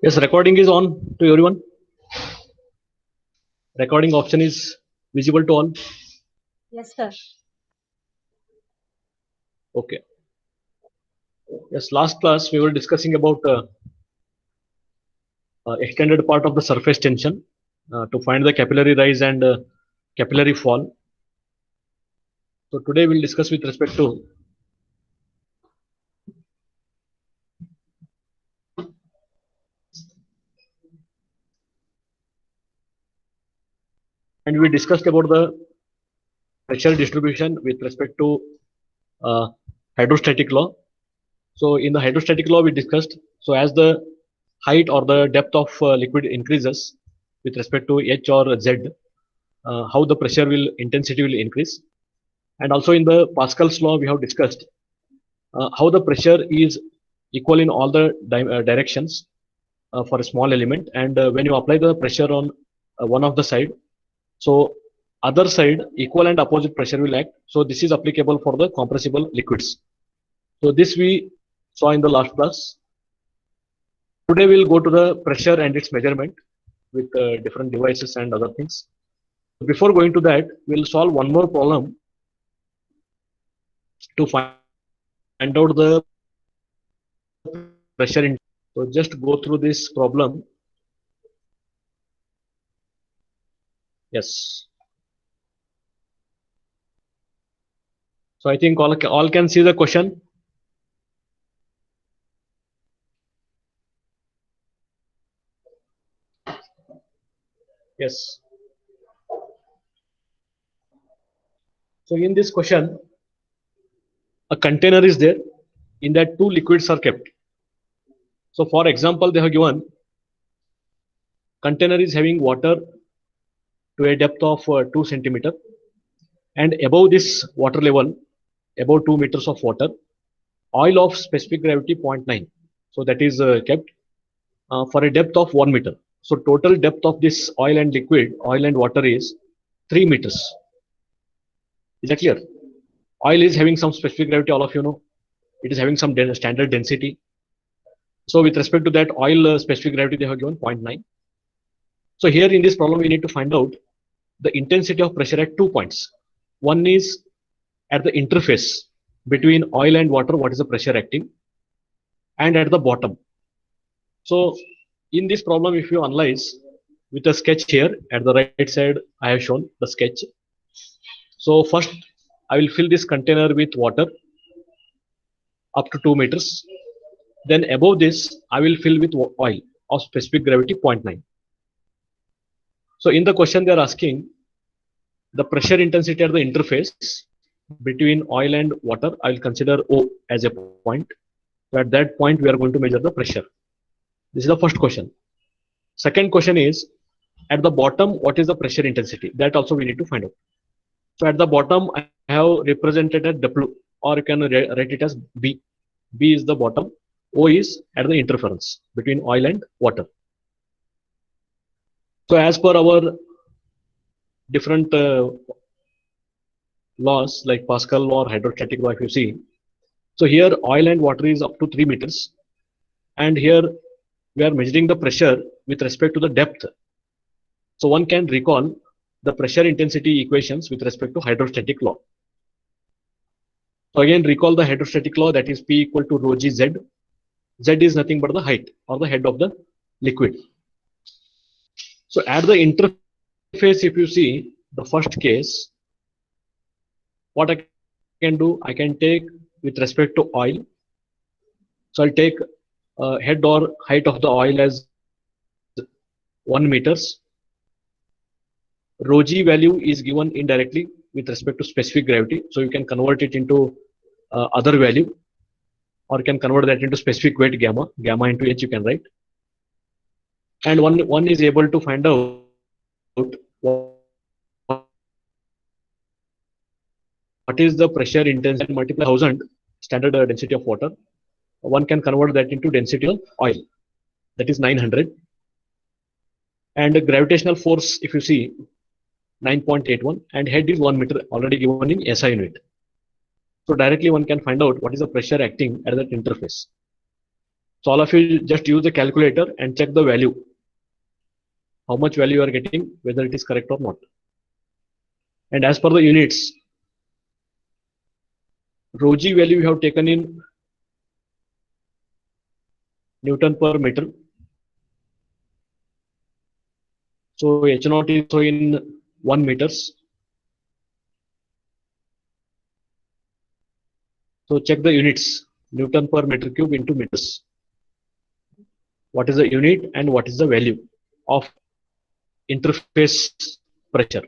Yes, recording is on to everyone. Recording option is visible to all. Yes, sir. Okay. Yes, last class we were discussing about extended part of the surface tension to find the capillary rise and capillary fall. So today we'll discuss with respect to and we discussed about the pressure distribution with respect to uh, hydrostatic law. So in the hydrostatic law we discussed, so as the height or the depth of liquid increases with respect to H or Z, how the pressure will intensity will increase. And also in the Pascal's law we have discussed how the pressure is equal in all the directions for a small element, and when you apply the pressure on one of the side, so other side equal and opposite pressure will act. So this is applicable for the compressible liquids. So this we saw in the last class. Today we'll go to the pressure and its measurement with different devices and other things. Before going to that, we'll solve one more problem to find out the pressure in. So just go through this problem. Yes. So I think all can see the question. Yes. So in this question, a container is there. In that two liquids are kept. So for example, they have given container is having water to a depth of 2 centimeter, and above this water level, above 2 meters of water, oil of specific gravity 0.9. So that is kept for a depth of 1 meter. So total depth of this oil and liquid, oil and water is 3 meters. Is that clear? Oil is having some specific gravity, all of you know. It is having some standard density. So with respect to that oil specific gravity, they have given 0.9. So here in this problem, we need to find out the intensity of pressure at 2 points. One is at the interface between oil and water, what is the pressure acting, and at the bottom. So in this problem, if you analyze with a sketch here at the right side, I have shown the sketch. So first, I will fill this container with water up to 2 meters. Then above this, I will fill with oil of specific gravity 0.9. So in the question, they are asking the pressure intensity at the interface between oil and water. I will consider O as a point. So at that point, we are going to measure the pressure. This is the first question. Second question is, at the bottom, what is the pressure intensity? That also we need to find out. So at the bottom, I have represented as W, or you can write it as B. B is the bottom. O is at the interference between oil and water. So as per our different laws like Pascal law or hydrostatic law, if you see, so here oil and water is up to 3 meters, and here we are measuring the pressure with respect to the depth. So one can recall the pressure intensity equations with respect to hydrostatic law. So again, recall the hydrostatic law, that is P equal to rho g Z. Z is nothing but the height or the head of the liquid. So at the interface, if you see the first case, what I can do, I can take with respect to oil. So I'll take head or height of the oil as 1 meters. Rho g value is given indirectly with respect to specific gravity. So you can convert it into other value, or you can convert that into specific weight gamma. Gamma into H you can write. And one is able to find out what is the pressure intensity and multiply 1000 standard density of water. One can convert that into density of oil, that is 900. And the gravitational force, if you see, 9.81 and head is 1 meter already given in SI unit. So directly one can find out what is the pressure acting at that interface. So all of you just use the calculator and check the value, how much value you are getting, whether it is correct or not. And as per the units, rho g value we have taken in Newton per meter. So H naught is so in 1 meters. So check the units, Newton per meter cube into meters. What is the unit and what is the value of interface pressure?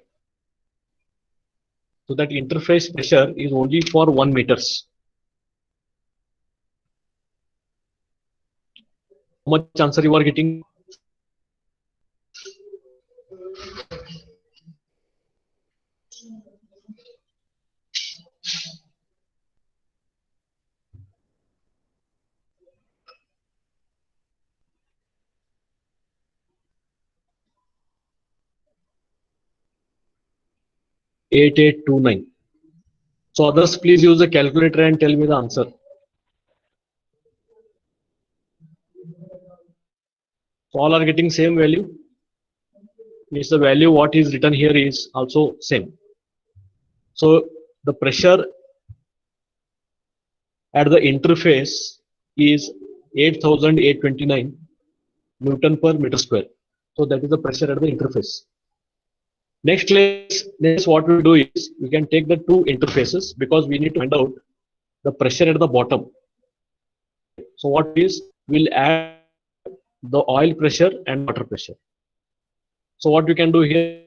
So that interface pressure is only for 1 meters. How much answer you are getting? Eight eight two nine. So others, please use the calculator and tell me the answer. So all are getting same value. Means the value what is written here is also same. So the pressure at the interface is 8,829 Newton per meter square. So that is the pressure at the interface. Next what we do is we can take the two interfaces because we need to find out the pressure at the bottom. So what is, we'll add the oil pressure and water pressure. So what we can do here,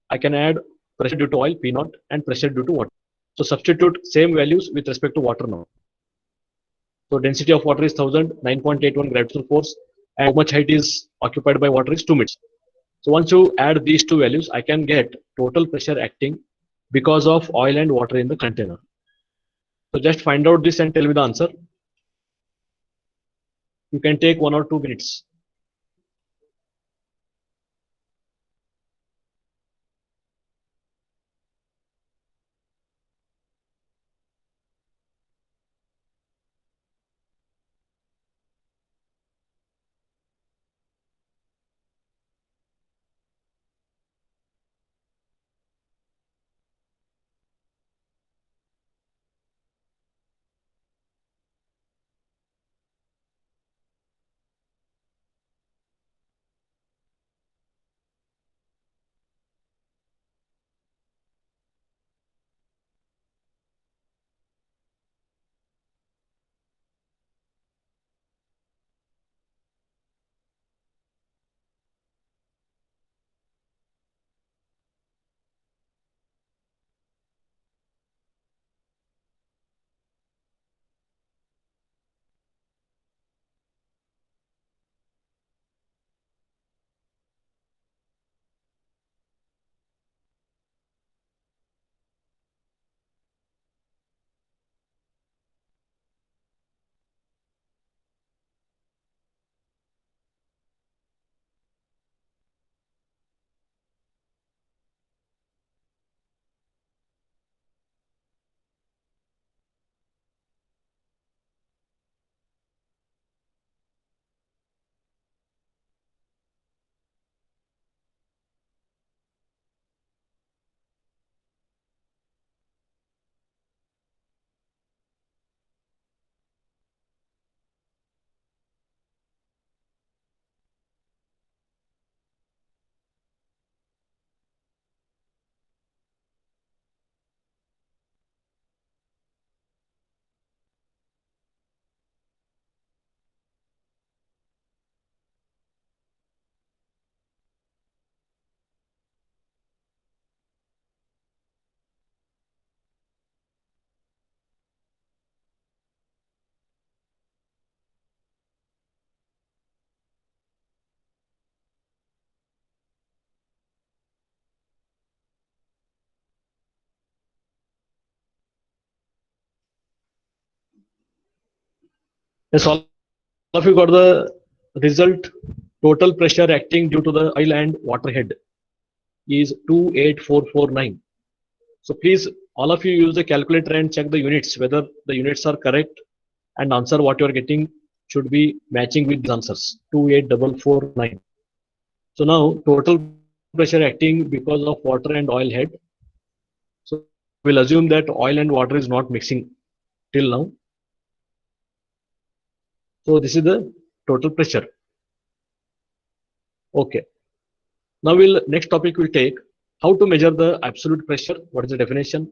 I can add pressure due to oil P naught and pressure due to water. So substitute same values with respect to water now. So density of water is 1000, 9.81 gravitational force, and how much height is occupied by water is 2 meters. So once you add these two values, I can get total pressure acting because of oil and water in the container. So just find out this and tell me the answer. You can take 1 or 2 minutes. Yes, all of you got the result. Total pressure acting due to the oil and water head. is 28449. So please, all of you use the calculator and check the units, whether the units are correct and answer what you are getting should be matching with the answers. 28449. So now total pressure acting because of water and oil head. So we'll assume that oil and water is not mixing till now. So this is the total pressure. Okay. Now next topic we'll take how to measure the absolute pressure. What is the definition?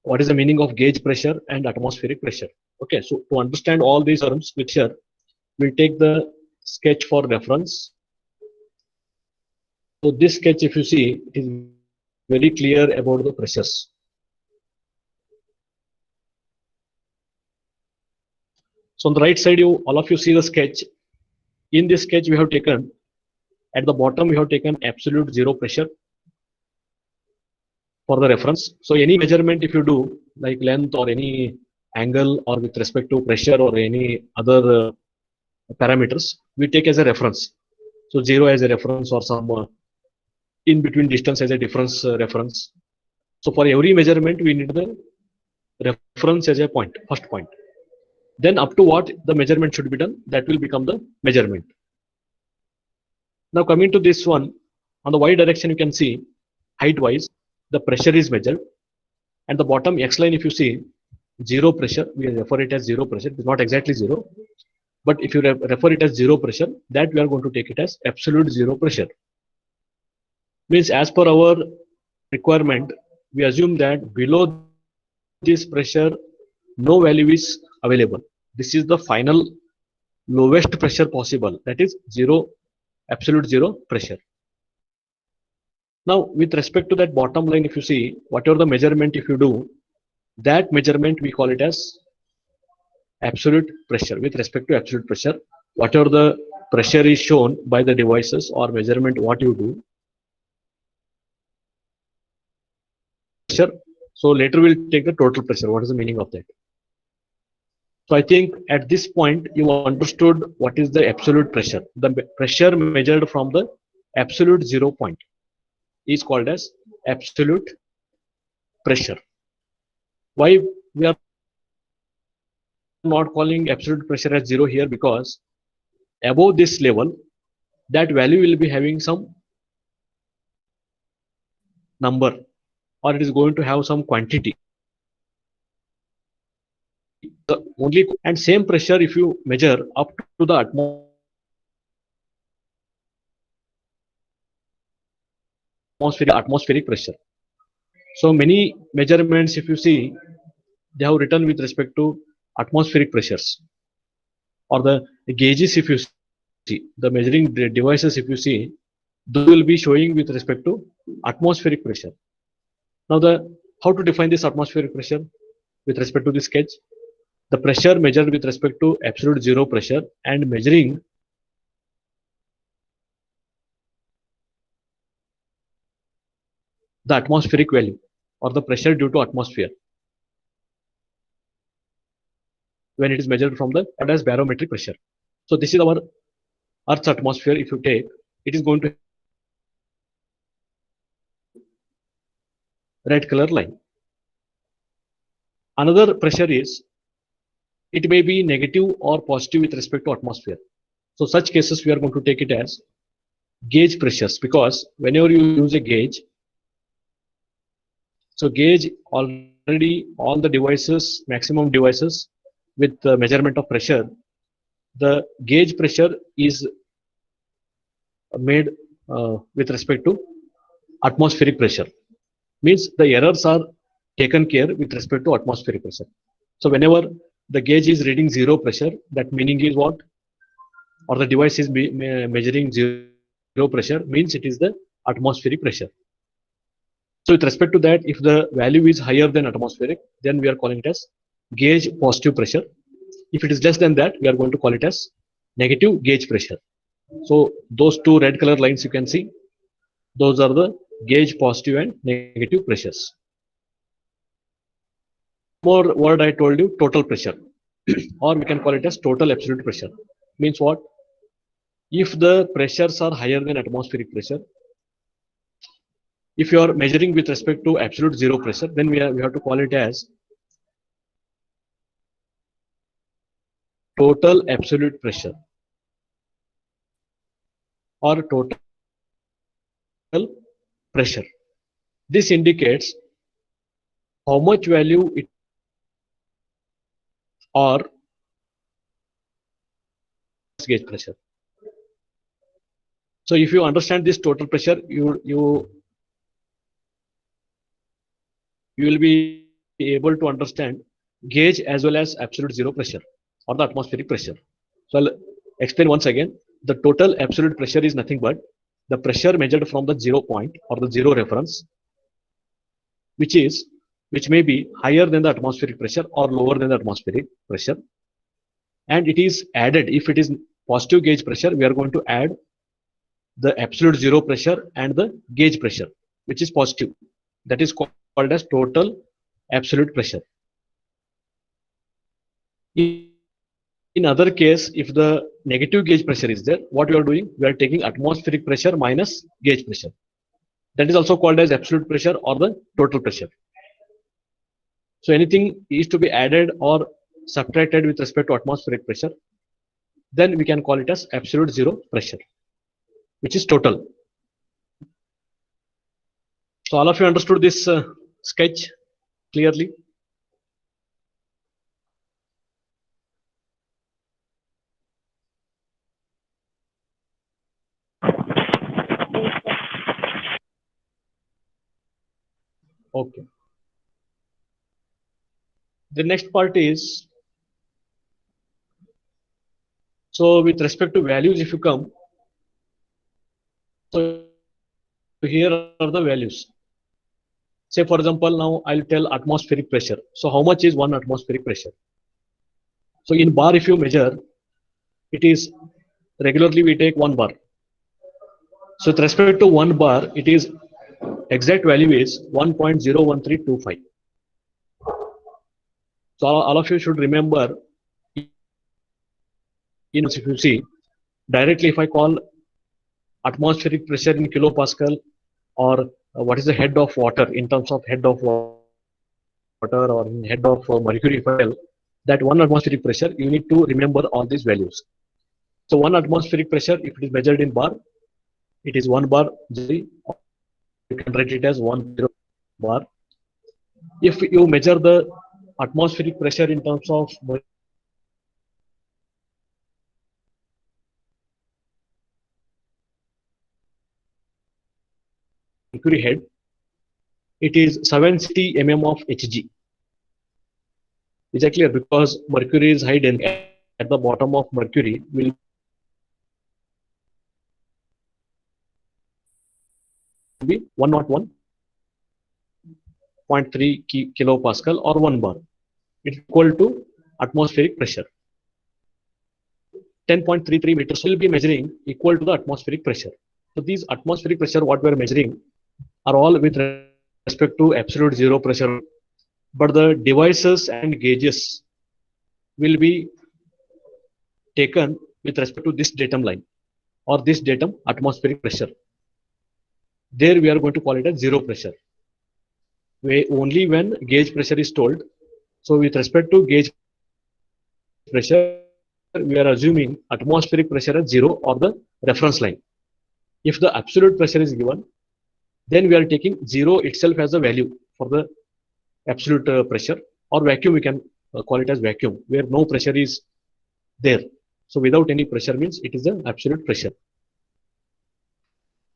What is the meaning of gauge pressure and atmospheric pressure? Okay. So to understand all these terms, which here we'll take the sketch for reference. So this sketch, if you see, it is very clear about the pressures. So on the right side, all of you see the sketch. In this sketch, we have taken at the bottom we have taken absolute zero pressure for the reference. So any measurement if you do like length or any angle or with respect to pressure or any other parameters, we take as a reference. So zero as a reference or some in between distance as a difference reference. So for every measurement, we need the reference as a point, first point. Then up to what the measurement should be done, that will become the measurement. Now coming to this one, on the y direction you can see height wise the pressure is measured, and the bottom x line if you see zero pressure, we refer it as zero pressure. It is not exactly zero, but if you refer it as zero pressure, that we are going to take it as absolute zero pressure. Means as per our requirement, we assume that below this pressure no value is available. This is the final lowest pressure possible, that is zero, absolute zero pressure. Now with respect to that bottom line, if you see whatever the measurement if you do, that measurement we call it as absolute pressure. With respect to absolute pressure, whatever the pressure is shown by the devices or measurement what you do. So later we'll take the total pressure. What is the meaning of that? So I think at this point you understood what is the absolute pressure. The pressure measured from the absolute zero point is called as absolute pressure. Why we are not calling absolute pressure as zero here? Because above this level, that value will be having some number, or it is going to have some quantity. The only and same pressure if you measure up to the atmospheric pressure. So many measurements if you see, they have written with respect to atmospheric pressures, or the gauges if you see, the measuring devices if you see, those will be showing with respect to atmospheric pressure. Now how to define this atmospheric pressure with respect to this sketch? The pressure measured with respect to absolute zero pressure and measuring the atmospheric value or the pressure due to atmosphere when it is measured from the as barometric pressure. So this is our Earth's atmosphere. If you take, it is going to red color line. Another pressure is, it may be negative or positive with respect to atmosphere. So such cases we are going to take it as gauge pressures, because whenever you use a gauge, so gauge already all the devices, maximum devices with the measurement of pressure, the gauge pressure is made with respect to atmospheric pressure. Means the errors are taken care with respect to atmospheric pressure. So whenever the gauge is reading zero pressure, that meaning is what? Or the device is measuring zero pressure, means it is the atmospheric pressure. So with respect to that, if the value is higher than atmospheric, then we are calling it as gauge positive pressure. If it is less than that, we are going to call it as negative gauge pressure. So those two red color lines you can see, those are the gauge positive and negative pressures. More word I told you, total pressure, or we can call it as total absolute pressure. Means what? If the pressures are higher than atmospheric pressure, If you are measuring with respect to absolute zero pressure, then we have to call it as total absolute pressure or total pressure. This indicates how much value it or gauge pressure. So if you understand this total pressure, you will be able to understand gauge as well as absolute zero pressure or the atmospheric pressure. So I'll explain once again. The total absolute pressure is nothing but the pressure measured from the 0 point or the zero reference, which may be higher than the atmospheric pressure or lower than the atmospheric pressure, and it is added. If it is positive gauge pressure, we are going to add the absolute zero pressure and the gauge pressure, which is positive. That is called as total absolute pressure. In other case, if the negative gauge pressure is there, what we are doing, we are taking atmospheric pressure minus gauge pressure. That is also called as absolute pressure or the total pressure. So anything is to be added or subtracted with respect to atmospheric pressure, then we can call it as absolute zero pressure, which is total. So all of you understood this sketch clearly? Okay. The next part is, so with respect to values, if you come, so here are the values. Say for example, now I'll tell atmospheric pressure. So how much is one atmospheric pressure? So in bar, if you measure, it is regularly we take 1 bar. So with respect to 1 bar, it is exact value is 1.01325. So all of you should remember, if you see directly, if I call atmospheric pressure in kilopascal, or what is the head of water in terms of head of water or in head of mercury, if I tell that one atmospheric pressure, you need to remember all these values. So one atmospheric pressure, if it is measured in bar, it is 1 bar. You can write it as 1 bar. If you measure the atmospheric pressure in terms of mercury head, it is 760 mm of Hg. Is that clear? Because mercury is high density, at the bottom of mercury will be 101.3 kilopascal or 1 bar. It's equal to atmospheric pressure. 10.33 meters will be measuring equal to the atmospheric pressure. So these atmospheric pressure, what we are measuring, are all with respect to absolute zero pressure, but the devices and gauges will be taken with respect to this datum line or this datum atmospheric pressure. There we are going to call it as zero pressure. Only when gauge pressure is told. So with respect to gauge pressure, we are assuming atmospheric pressure as zero or the reference line. If the absolute pressure is given, then we are taking zero itself as a value for the absolute pressure, or vacuum, we can call it as vacuum, where no pressure is there. So without any pressure means it is the absolute pressure.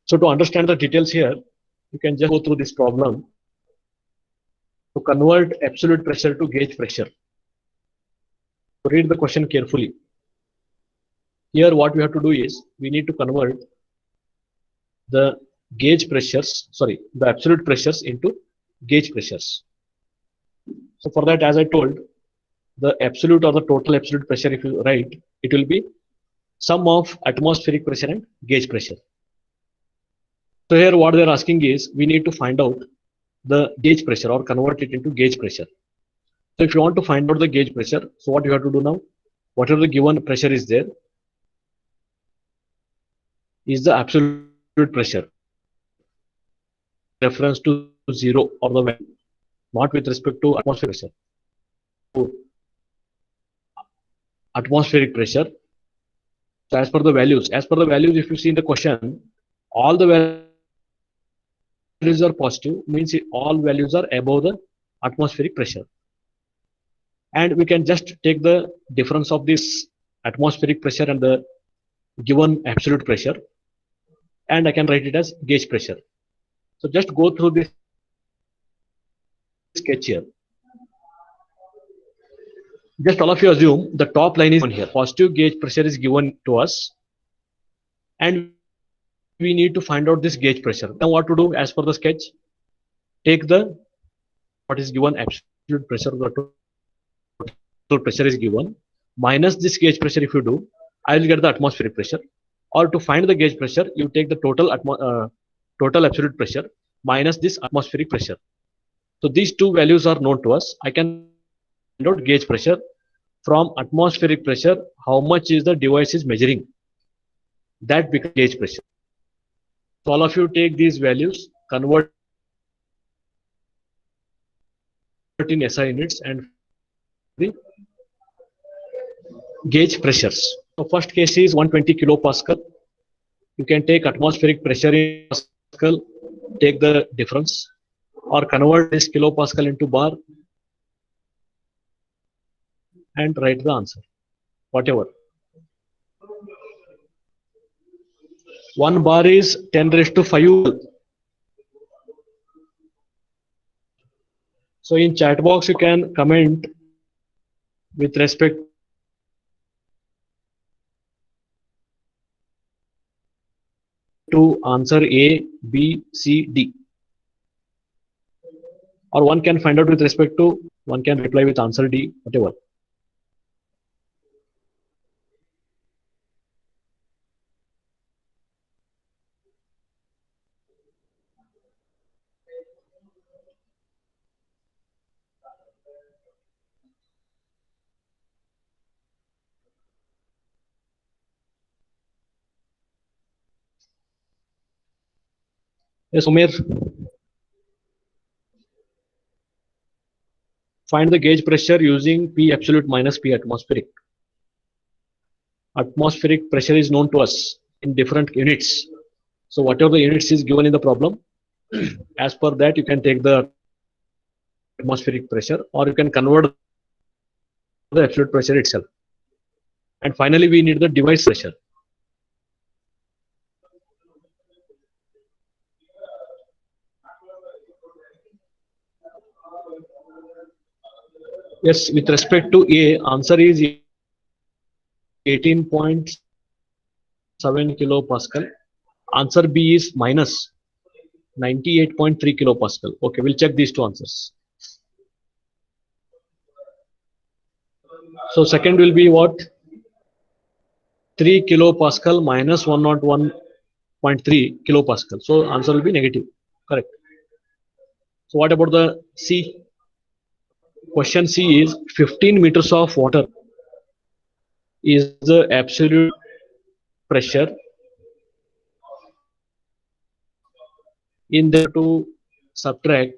So to understand the details here, you can just go through this problem to convert absolute pressure to gauge pressure. So read the question carefully. Here what we have to do is, we need to convert the gauge pressures, the absolute pressures into gauge pressures. So for that, as I told, the absolute or the total absolute pressure, if you write, it will be sum of atmospheric pressure and gauge pressure. So here what they're asking is, we need to find out the gauge pressure or convert it into gauge pressure. So if you want to find out the gauge pressure, so what you have to do now, whatever the given pressure is there, is the absolute pressure. reference to 0 or the value, not with respect to atmospheric pressure. Atmospheric pressure. So as per the values, if you see in the question, all the values are positive, means all values are above the atmospheric pressure. And we can just take the difference of this atmospheric pressure and the given absolute pressure, and I can write it as gauge pressure. So just go through this sketch here. Just all of you assume the top line is given here. Positive gauge pressure is given to us, and we need to find out this gauge pressure. Now what to do as per the sketch? Take the what is given, absolute pressure, the total pressure is given, minus this gauge pressure. If you do, I will get the atmospheric pressure. Or to find the gauge pressure, you take the total absolute pressure minus this atmospheric pressure. So these two values are known to us. I can find out gauge pressure from atmospheric pressure. How much is the device is measuring? That becomes gauge pressure. So all of you take these values, convert in SI units, and the gauge pressures. So first case is 120 kilopascal. You can take atmospheric pressure in pascal, take the difference, or convert this kilopascal into bar and write the answer, whatever. 1 bar is 10 raised to 5. So in chat box you can comment with respect to answer A, B, C, D. Or one can find out with respect to, one can reply with answer D, whatever. Yes, Umair. Find the gauge pressure using P absolute minus P atmospheric. Atmospheric pressure is known to us in different units. So whatever the units is given in the problem, as per that you can take the atmospheric pressure, or you can convert the absolute pressure itself. And finally we need the device pressure. Yes, with respect to A, answer is 18.7 kilopascal. Answer B is minus 98.3 kilopascal. Okay, we'll check these two answers. So second will be what? 3 kilopascal minus 101.3 kilopascal. So answer will be negative. Correct. So what about the C? Question C is 15 meters of water is the absolute pressure in there to subtract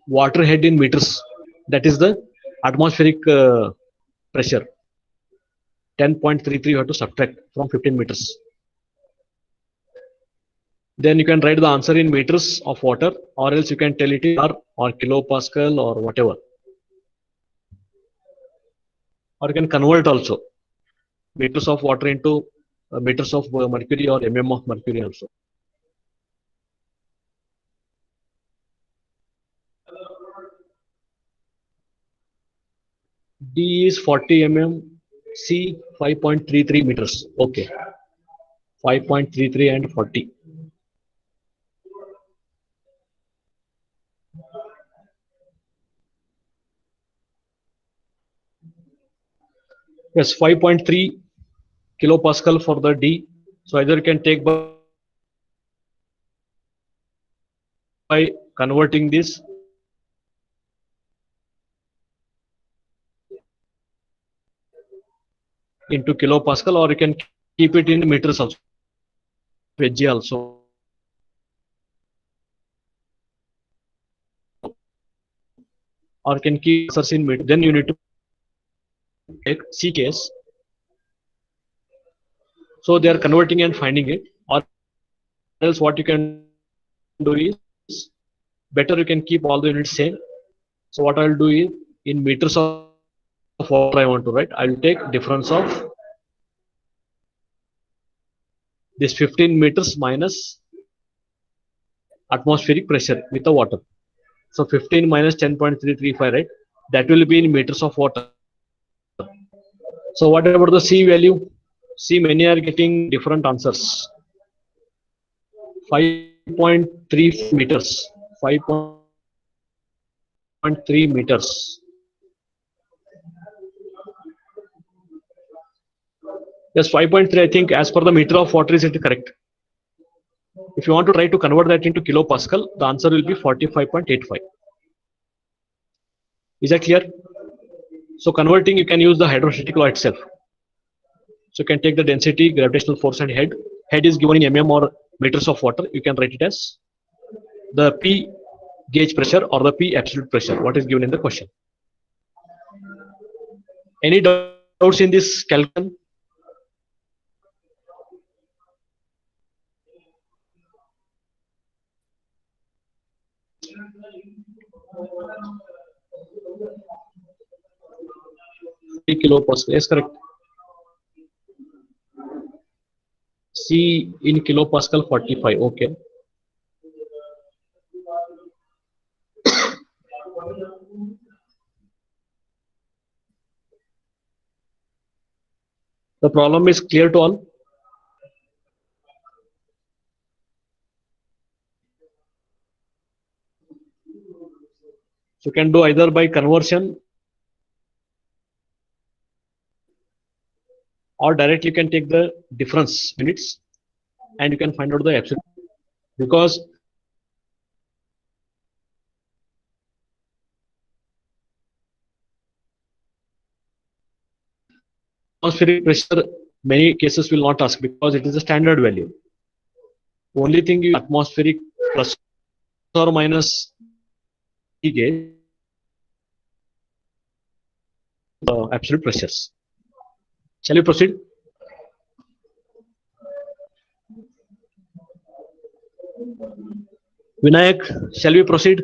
water head in meters, that is the atmospheric pressure. 10.33 you have to subtract from 15 meters. Then you can write the answer in meters of water, or else you can tell it in bar or kilopascal or whatever. Or you can convert also meters of water into meters of mercury or mm of mercury also. D is 40 mm, C 5.33 meters. Okay, 5.33 and 40. Yes, 5.3 kilopascal for the D. So either you can take by converting this into kilopascal, or you can keep it in meters also, G also. or can keep answers in meter, then you need to take C case. So they are converting and finding it, or else what you can do is better you can keep all the units same. So what I'll do is in meters of water I want to write, I'll take difference of this 15 meters minus atmospheric pressure with the water. So 15 minus 10.335, right? That will be in meters of water. So what about the C value? C, many are getting different answers. 5.3 meters. 5.3 meters. Yes, 5.3, I think as per the meter of water is it correct. If you want to try to convert that into kilopascal, the answer will be 45.85. Is that clear? So converting, you can use the hydrostatic law itself. So you can take the density, gravitational force and head. Head is given in mm or meters of water. You can write it as the P gauge pressure or the P absolute pressure, what is given in the question. Any doubts in this calculation? Kilopascal, yes, correct. C in kilopascal 45, okay. The problem is clear to all. So you can do either by conversion or directly you can take the difference units and you can find out the absolute, because atmospheric pressure many cases will not ask because it is a standard value. Only thing you atmospheric plus or minus P gauge absolute pressures. Shall we proceed? Vinayak, shall we proceed?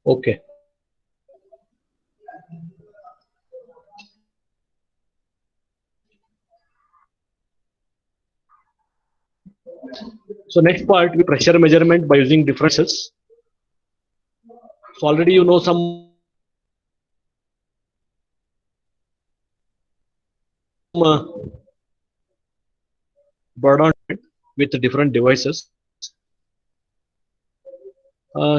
Okay. So next part, we pressure measurement by using differences. So already you know some burden with different devices.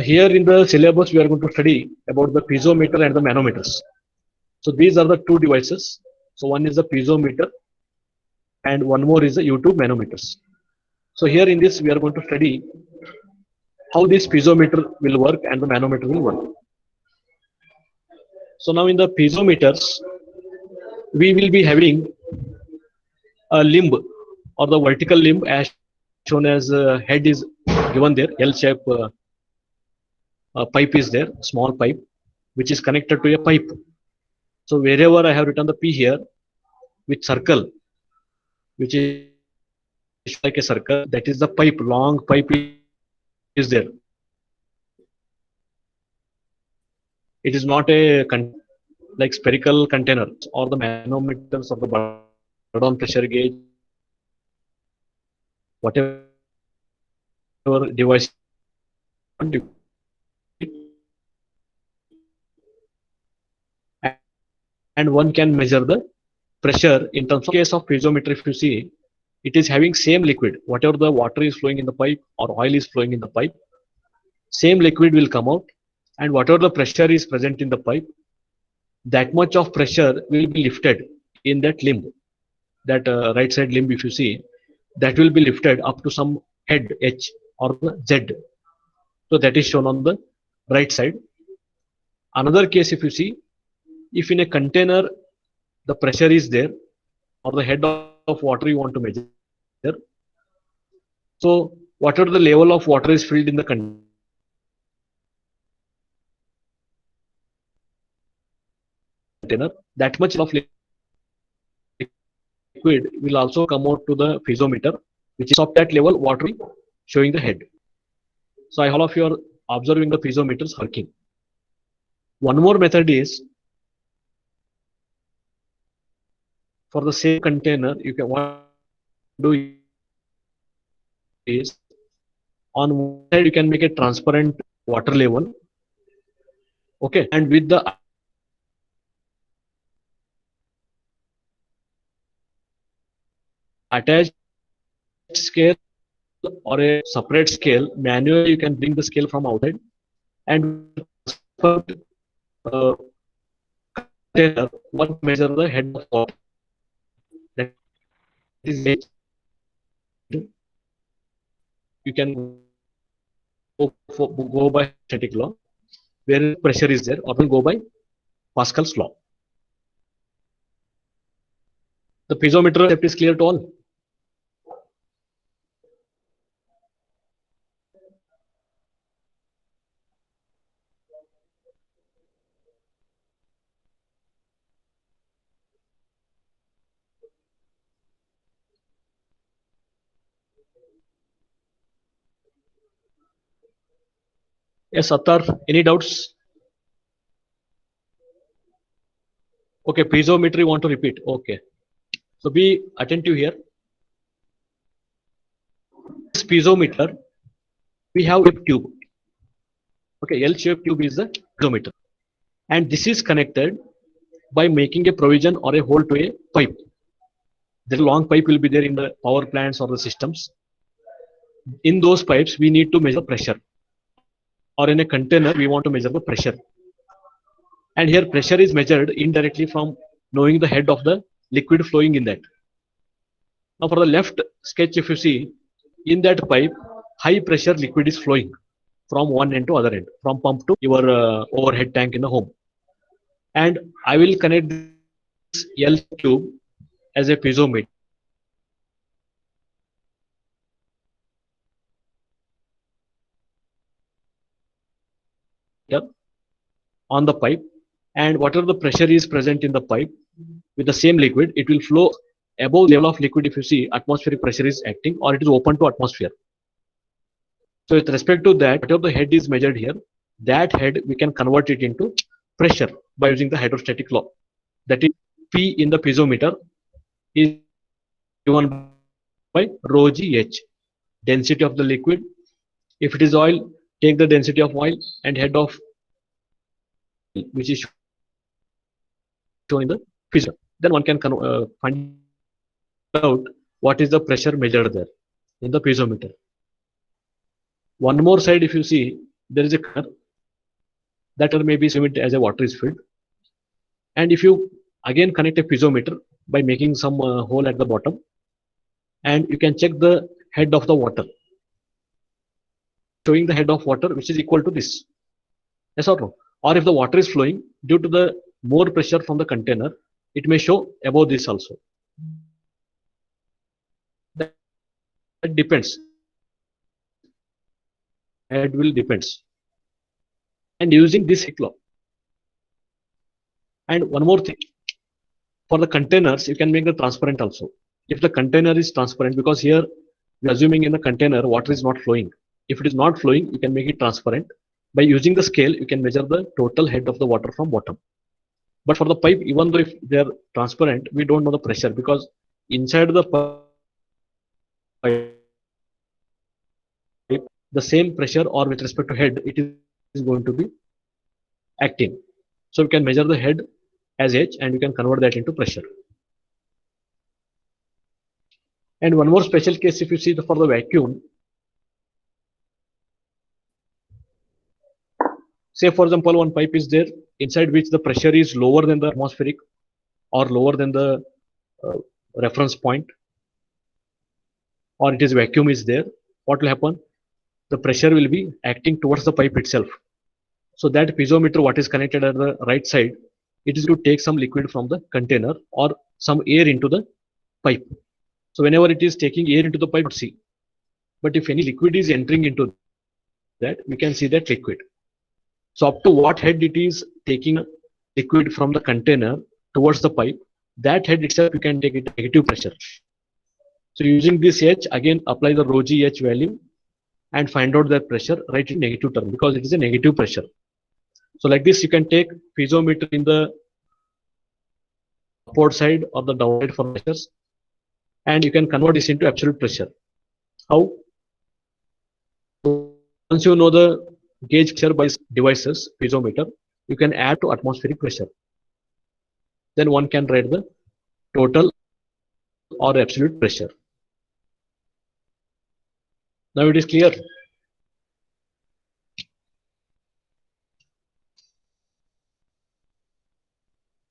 Here in the syllabus, we are going to study about the piezometer and the manometers. So these are the two devices. So one is the piezometer and one more is the U2 manometers. So here in this, we are going to study how this piezometer will work and the manometer will work. So now in the piezometers, we will be having a limb or the vertical limb as shown as head is given there, L-shape pipe is there, small pipe, which is connected to a pipe. So wherever I have written the P here with circle, which is like a circle, that is the pipe, long pipe is there. It is not a like spherical container or the manometers of the bottom pressure gauge, whatever device. And one can measure the pressure in terms of case of piezometer. If you see, it is having same liquid, whatever the water is flowing in the pipe or oil is flowing in the pipe, same liquid will come out, and whatever the pressure is present in the pipe, that much of pressure will be lifted in that limb, that right side limb if you see, that will be lifted up to some head H or the Z. So that is shown on the right side. Another case if you see, if in a container the pressure is there or the head of water you want to measure, so whatever the level of water is filled in the container, that much of liquid will also come out to the piezometer, which is of that level water showing the head. So I all of you are observing the piezometers working. One more method is, for the same container, you can what do is, on one side you can make a transparent water level, okay, and with the attached scale or a separate scale, manually you can bring the scale from outside and uh, container what measure the head of water, that is H. You can go by static law where pressure is there, or will go by Pascal's law. The piezometer concept is clear to all. Yes, Attar, any doubts? Okay, piezometry want to repeat. Okay, so be attentive here. This piezometer, we have a tube. Okay, L-shaped tube is the piezometer, and this is connected by making a provision or a hole to a pipe. The long pipe will be there in the power plants or the systems. In those pipes, we need to measure pressure, or in a container, we want to measure the pressure. And here pressure is measured indirectly from knowing the head of the liquid flowing in that. Now for the left sketch, if you see, in that pipe, high pressure liquid is flowing from one end to other end, from pump to your overhead tank in the home. And I will connect this L tube as a piezometer. On the pipe, and whatever the pressure is present in the pipe with the same liquid, it will flow above level of liquid. If you see, atmospheric pressure is acting, or it is open to atmosphere. So with respect to that, whatever the head is measured here, that head we can convert it into pressure by using the hydrostatic law. That is, P in the piezometer is given by rho g h, density of the liquid. If it is oil, take the density of oil and head of, which is shown in the figure. Then one can find out what is the pressure measured there in the piezometer. One more side, if you see, there is a curve that may be similar as a water is filled. And if you again connect a piezometer by making some hole at the bottom, and you can check the head of the water, showing the head of water which is equal to this. Yes or no? Or if the water is flowing, due to the more pressure from the container, it may show above this also. That depends. It will depends. And using this law. And one more thing, for the containers, you can make the transparent also. If the container is transparent, because here we are assuming in the container water is not flowing. If it is not flowing, you can make it transparent. By using the scale, you can measure the total head of the water from bottom. But for the pipe, even though if they are transparent, we don't know the pressure, because inside the pipe, the same pressure or with respect to head, it is going to be acting. So we can measure the head as H and we can convert that into pressure. And one more special case, if you see for the vacuum, Say for example, one pipe is there inside which the pressure is lower than the atmospheric or lower than the uh, reference point, or it is vacuum is there. What will happen? The pressure will be acting towards the pipe itself. So that piezometer what is connected at the right side, it is to take some liquid from the container or some air into the pipe. So whenever it is taking air into the pipe, see. But if any liquid is entering into that, we can see that liquid. So up to what head it is taking liquid from the container towards the pipe, that head itself you can take it negative pressure. So using this H, again apply the rho g H value and find out that pressure, write in negative term because it is a negative pressure. So like this, you can take piezometer in the upward side or the downward for pressures, and you can convert this into absolute pressure. How? Once you know the gauge pressure by devices, piezometer, you can add to atmospheric pressure. Then one can write the total or absolute pressure. Now it is clear.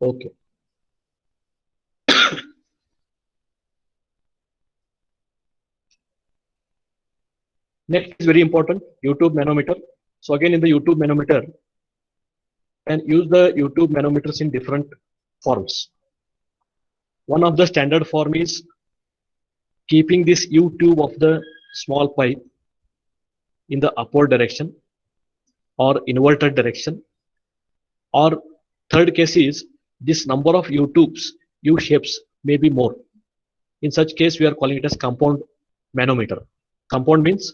Okay. Next is very important, U-tube manometer. So again in the U-tube manometer, and use the U-tube manometers in different forms. One of the standard form is keeping this U-tube of the small pipe in the upward direction or inverted direction, or third case is this number of U-tubes, U-shapes may be more. In such case, we are calling it as compound manometer. Compound means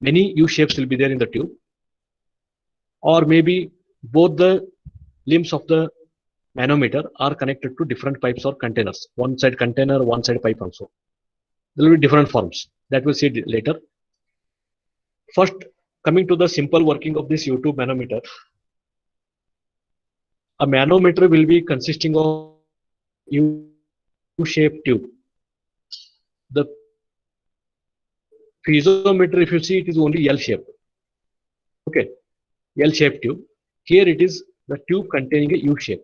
many U-shapes will be there in the tube, or maybe both the limbs of the manometer are connected to different pipes or containers. One side container, one side pipe also. There will be different forms that we'll see later. First, coming to the simple working of this U-tube manometer. A manometer will be consisting of U-shaped tube. The piezometer, if you see, it is only L-shaped. Okay, L-shaped tube. Here it is the tube containing a U-shape.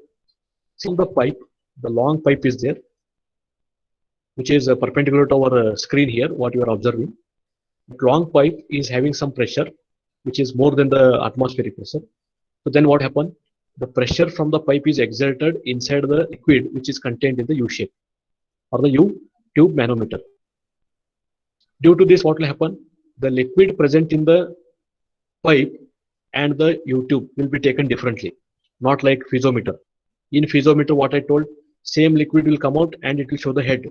See the pipe, the long pipe is there, which is perpendicular to our screen here, what you are observing. The long pipe is having some pressure, which is more than the atmospheric pressure. So then what happened? The pressure from the pipe is exerted inside the liquid, which is contained in the U-shape or the U-tube manometer. Due to this, what will happen? The liquid present in the pipe and the U-tube will be taken differently, not like piezometer. In piezometer, what I told, same liquid will come out and it will show the head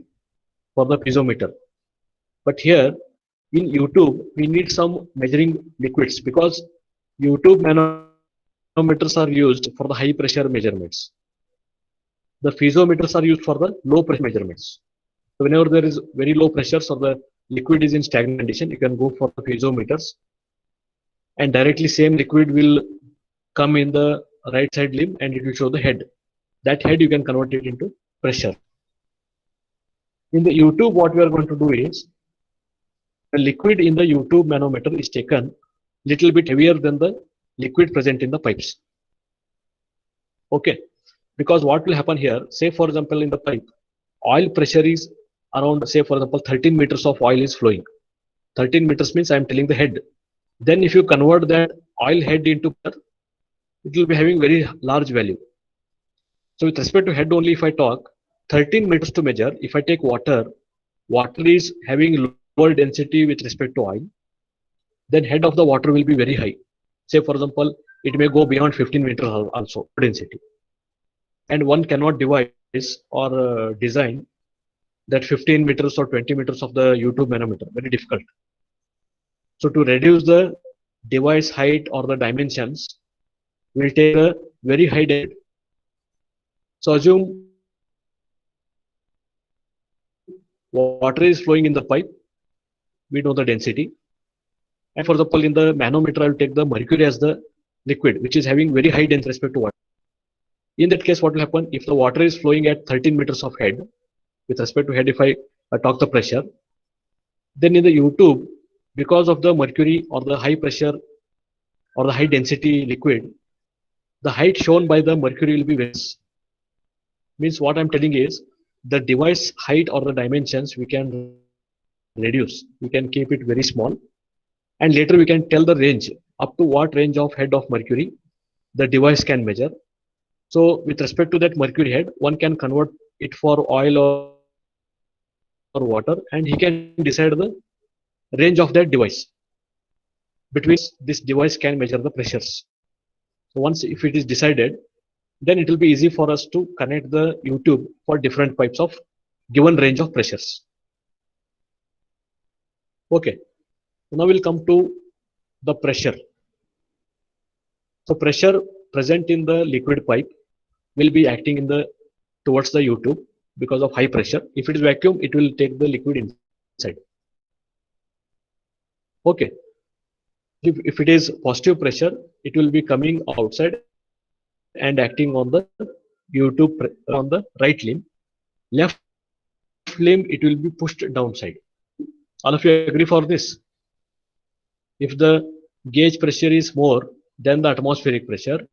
for the piezometer. But here in U-tube, we need some measuring liquids because U-tube manometers are used for the high pressure measurements. The piezometers are used for the low pressure measurements. So whenever there is very low pressures or the liquid is in stagnant condition, you can go for the piezometers, and directly same liquid will come in the right side limb and it will show the head. That head you can convert it into pressure. In the U-tube, what we are going to do is the liquid in the U-tube manometer is taken little bit heavier than the liquid present in the pipes. Okay, because what will happen here, say for example in the pipe, oil pressure is around, say for example 13 meters of oil is flowing. 13 meters means I am telling the head. Then if you convert that oil head into pressure, it will be having very large value. So with respect to head only, if I talk 13 meters to measure, if I take water, water is having lower density with respect to oil, then head of the water will be very high. Say for example, it may go beyond 15 meters also density. And one cannot devise or design that 15 meters or 20 meters of the U-tube manometer, very difficult. So to reduce the device height or the dimensions, we'll take a very high density. So assume water is flowing in the pipe, we know the density. And for example, in the manometer, I will take the mercury as the liquid, which is having very high density respect to water. In that case, what will happen? If the water is flowing at 13 meters of head, with respect to head, if I talk the pressure, then in the U-tube, because of the mercury or the high pressure or the high density liquid, the height shown by the mercury will be very less. Means what I'm telling is the device height or the dimensions we can reduce. We can keep it very small, and later we can tell the range up to what range of head of mercury the device can measure. So with respect to that mercury head, one can convert it for oil or water, and he can decide the range of that device between this device can measure the pressures. So once if it is decided, then it will be easy for us to connect the YouTube for different pipes of given range of pressures. Okay, now we'll come to the pressure. So pressure present in the liquid pipe will be acting in the towards the U-tube because of high pressure. If it is vacuum, it will take the liquid inside. Okay. If it is positive pressure, it will be coming outside and acting on the U-tube on the right limb. Left limb, it will be pushed downside. All of you agree for this? If the gauge pressure is more than the atmospheric pressure,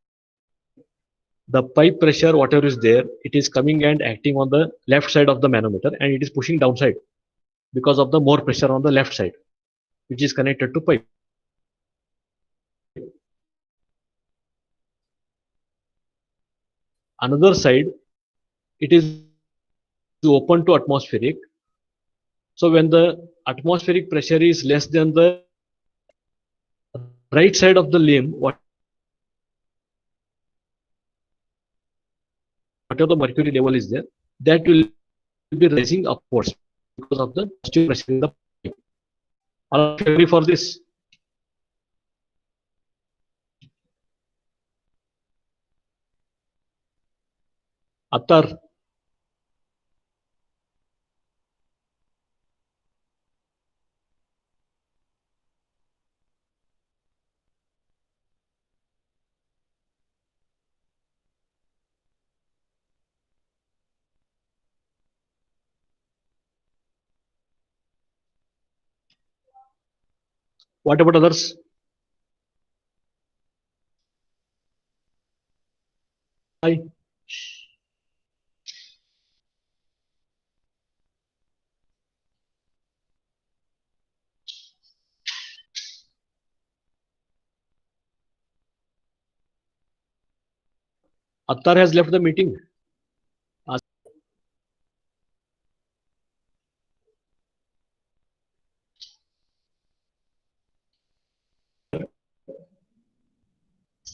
the pipe pressure, whatever is there, it is coming and acting on the left side of the manometer and it is pushing downside because of the more pressure on the left side, which is connected to pipe. Another side, it is open to atmospheric. So when the atmospheric pressure is less than the right side of the limb, whatever the mercury level is there, that will be rising upwards because of the positive pressure in the pipe. Are you agree for this? Attar, what about others? Hi. Attar has left the meeting.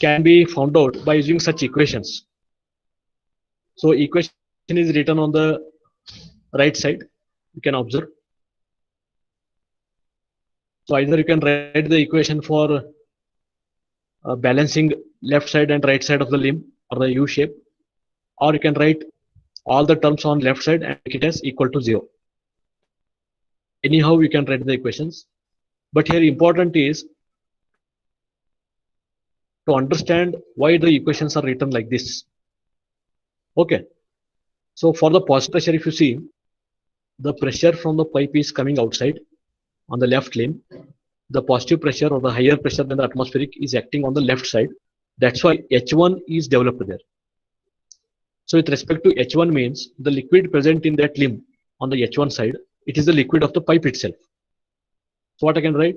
Can be found out by using such equations. So equation is written on the right side. You can observe. So either you can write the equation for balancing left side and right side of the limb or the U shape, or you can write all the terms on left side and make it as equal to 0. Anyhow, you can write the equations. But here important is to understand why the equations are written like this. Okay. So for the positive pressure, if you see, the pressure from the pipe is coming outside on the left limb. The positive pressure or the higher pressure than the atmospheric is acting on the left side. That's why H1 is developed there. So with respect to H1 means the liquid present in that limb on the H1 side, it is the liquid of the pipe itself. So what I can write?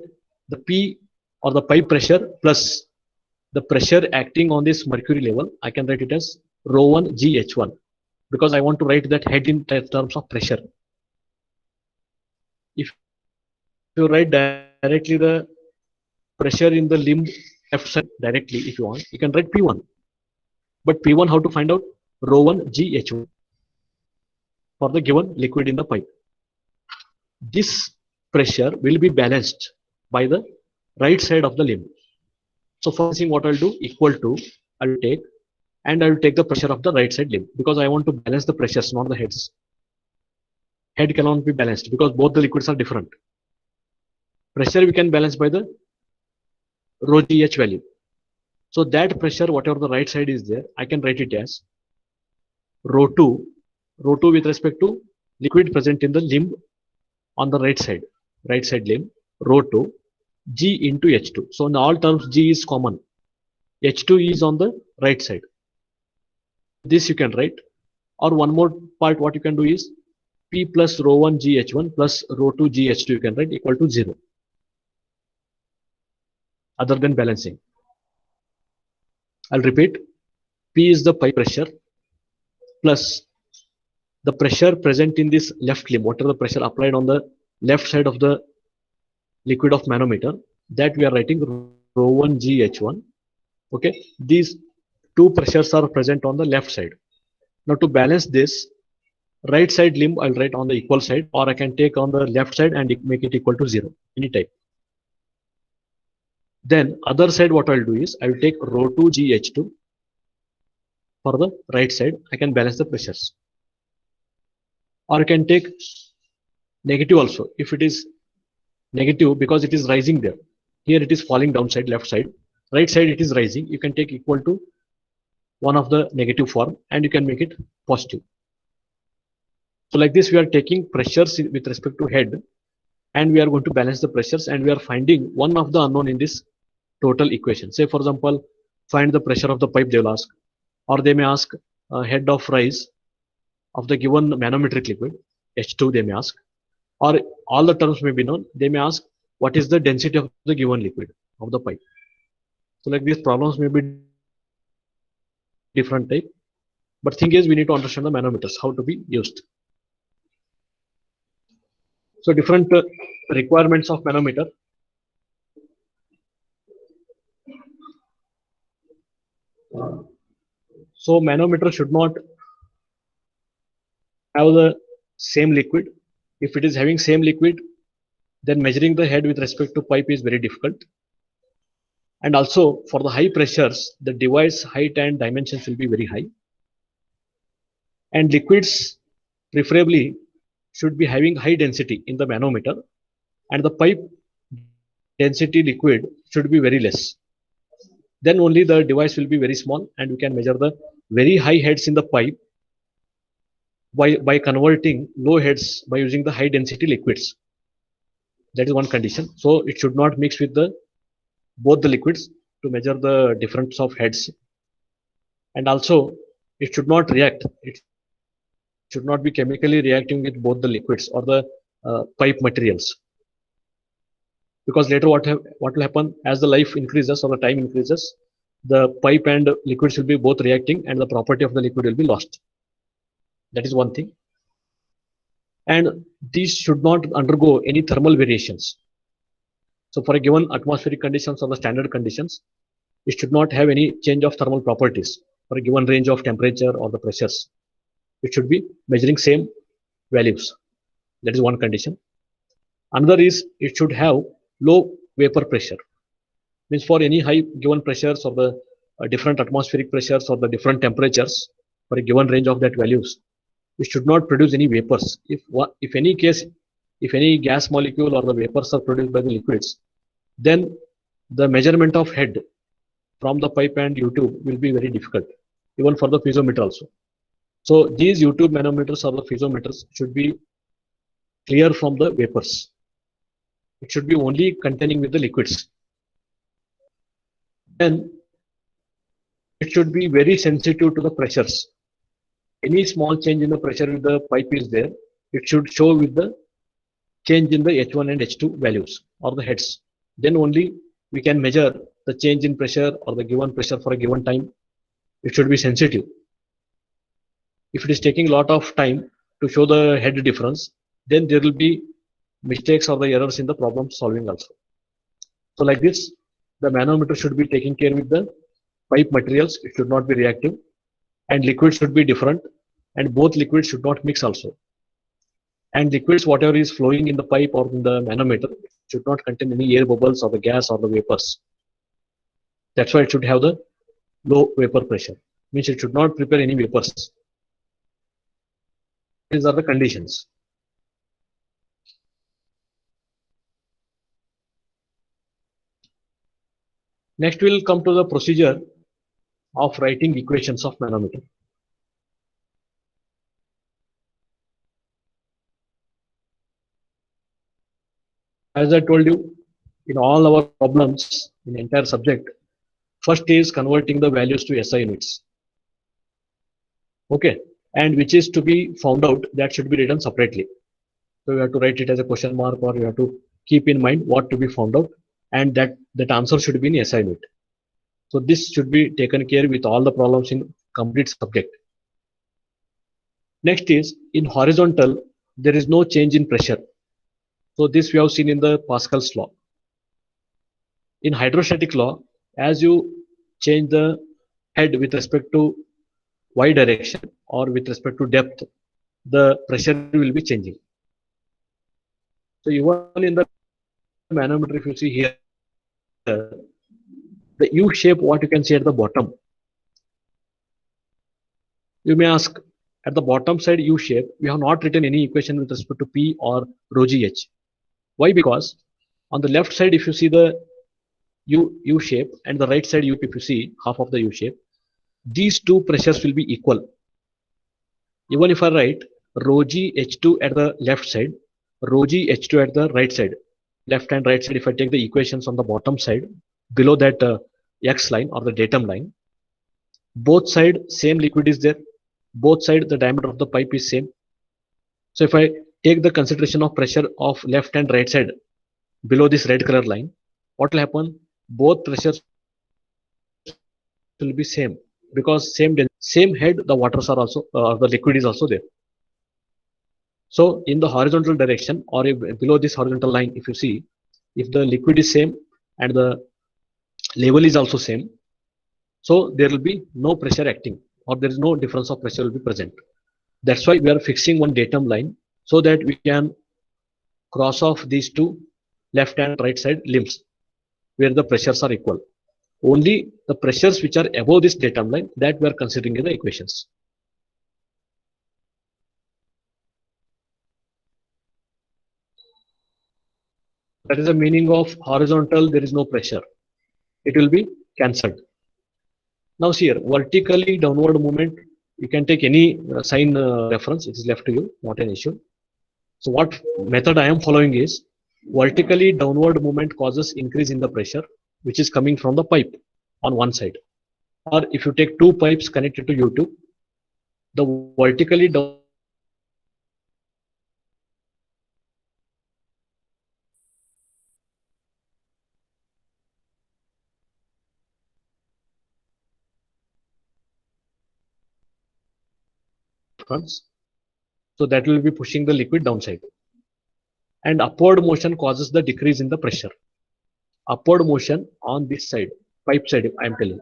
The P or the pipe pressure plus the pressure acting on this mercury level, I can write it as rho 1 GH1 because I want to write that head in terms of pressure. If you write directly the pressure in the limb left side directly, if you want, you can write P1. But P1, how to find out? Rho 1 GH1 for the given liquid in the pipe. This pressure will be balanced by the right side of the limb. So for seeing what I'll do, equal to, I'll take, and I'll take the pressure of the right side limb because I want to balance the pressures, not the heads. Head cannot be balanced because both the liquids are different. Pressure we can balance by the rho GH value. So that pressure, whatever the right side is there, I can write it as rho 2 with respect to liquid present in the limb on the right side limb, rho 2 G into H2. So in all terms, G is common. H2 is on the right side. This you can write. Or one more part, what you can do is P plus rho 1 GH1 plus rho 2 GH2 you can write equal to 0, other than balancing. I'll repeat. P is the pipe pressure plus the pressure present in this left limb, whatever the pressure applied on the left side of the liquid of manometer, that we are writing rho 1 GH1. Okay, these two pressures are present on the left side. Now to balance this, right side limb I'll write on the equal side, or I can take on the left side and make it equal to 0 anytime. Then other side, what I'll do is I will take rho 2 GH2 for the right side. I can balance the pressures, or I can take negative also if it is negative, because it is rising there. Here it is falling downside, left side. Right side it is rising. You can take equal to one of the negative form and you can make it positive. So like this, we are taking pressures with respect to head and we are going to balance the pressures, and we are finding one of the unknown in this total equation. Say for example, find the pressure of the pipe, they will ask, or they may ask head of rise of the given manometric liquid, H2 they may ask, or all the terms may be known. They may ask what is the density of the given liquid of the pipe. So like these problems may be different type, but thing is we need to understand the manometers, how to be used. So different requirements of manometer. So manometer should not have the same liquid. If it is having same liquid, then measuring the head with respect to pipe is very difficult. And also for the high pressures, the device height and dimensions will be very high. And liquids preferably should be having high density in the manometer, and the pipe density liquid should be very less. Then only the device will be very small and we can measure the very high heads in the pipe by converting low heads by using the high density liquids. That is one condition. So it should not mix with the both the liquids to measure the difference of heads. And also it should not react. It should not be chemically reacting with both the liquids or the pipe materials. Because later what will happen, as the life increases or the time increases, the pipe and liquids will be both reacting and the property of the liquid will be lost. That is one thing. And these should not undergo any thermal variations. So for a given atmospheric conditions or the standard conditions, it should not have any change of thermal properties for a given range of temperature or the pressures. It should be measuring same values. That is one condition. Another is it should have low vapor pressure. Means for any high given pressures or the different atmospheric pressures or the different temperatures for a given range of that values, it should not produce any vapors. If any case, if any gas molecule or the vapors are produced by the liquids, then the measurement of head from the pipe and U-tube will be very difficult, even for the piezometer also. So these U-tube manometers or the piezometers should be clear from the vapors. It should be only containing with the liquids. Then it should be very sensitive to the pressures. Any small change in the pressure with the pipe is there, it should show with the change in the H1 and H2 values or the heads. Then only we can measure the change in pressure or the given pressure for a given time. It should be sensitive. If it is taking a lot of time to show the head difference, then there will be mistakes or the errors in the problem solving also. So like this, the manometer should be taking care with the pipe materials. It should not be reactive, and liquids should be different, and both liquids should not mix also. And liquids, whatever is flowing in the pipe or in the manometer, should not contain any air bubbles or the gas or the vapors. That's why it should have the low vapor pressure. Means it should not prepare any vapors. These are the conditions. Next, we'll come to the procedure of writing equations of manometer. As I told you, in all our problems in entire subject, First is converting the values to SI units. Okay. And which is to be found out, that should be written separately. So you have to write it as a question mark, or you have to keep in mind what to be found out, and that answer should be in SI unit. So this should be taken care with all the problems in complete subject. Next is in horizontal, there is no change in pressure. So this we have seen in the Pascal's law. In hydrostatic law, as you change the head with respect to y direction or with respect to depth, the pressure will be changing. So even in the manometer, if you see here, the U shape, what you can see at the bottom, you may ask, at the bottom side U shape, we have not written any equation with respect to P or rho gh. Why? Because on the left side, if you see the U shape, and the right side U, if you see half of the U shape, these two pressures will be equal. Even if I write rho g H2 at the left side, rho g H2 at the right side, left and right side, if I take the equations on the bottom side, below that X line or the datum line, both side same liquid is there, both side the diameter of the pipe is same. So if I take the consideration of pressure of left and right side below this red color line, what will happen? Both pressures will be same, because same head the waters are also the liquid is also there. So in the horizontal direction, or if below this horizontal line, if you see, if the liquid is same and the level is also same, so there will be no pressure acting, or there is no difference of pressure will be present. That's why we are fixing one datum line, so that we can cross off these two left and right side limbs where the pressures are equal. Only the pressures which are above this datum line, that we are considering in the equations. That is the meaning of horizontal, there is no pressure. It will be cancelled. Now see here, vertically downward movement, you can take any sign reference, it is left to you, not an issue. So what method I am following is, vertically downward movement causes increase in the pressure, which is coming from the pipe on one side. Or if you take two pipes connected to U2, the vertically down fronts, so that will be pushing the liquid downside. And upward motion causes the decrease in the pressure. Upward motion on this side, pipe side, I am telling.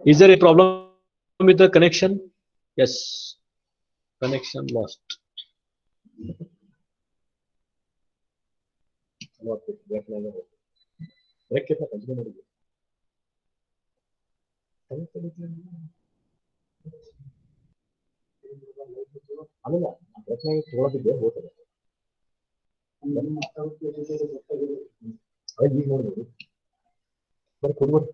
Is there a problem with the connection? Yes, connection lost. ಅಲ್ಲಲ್ಲ ಪ್ರಶ್ನೆ ತಗೊಳ್ಳೋದಿದೆ ಹೋಗ್ತದೆ ಅದೇ ಈಗ ನೋಡ್ಬೋದು ಬರೀ ಕೊಡ್ಬೋದು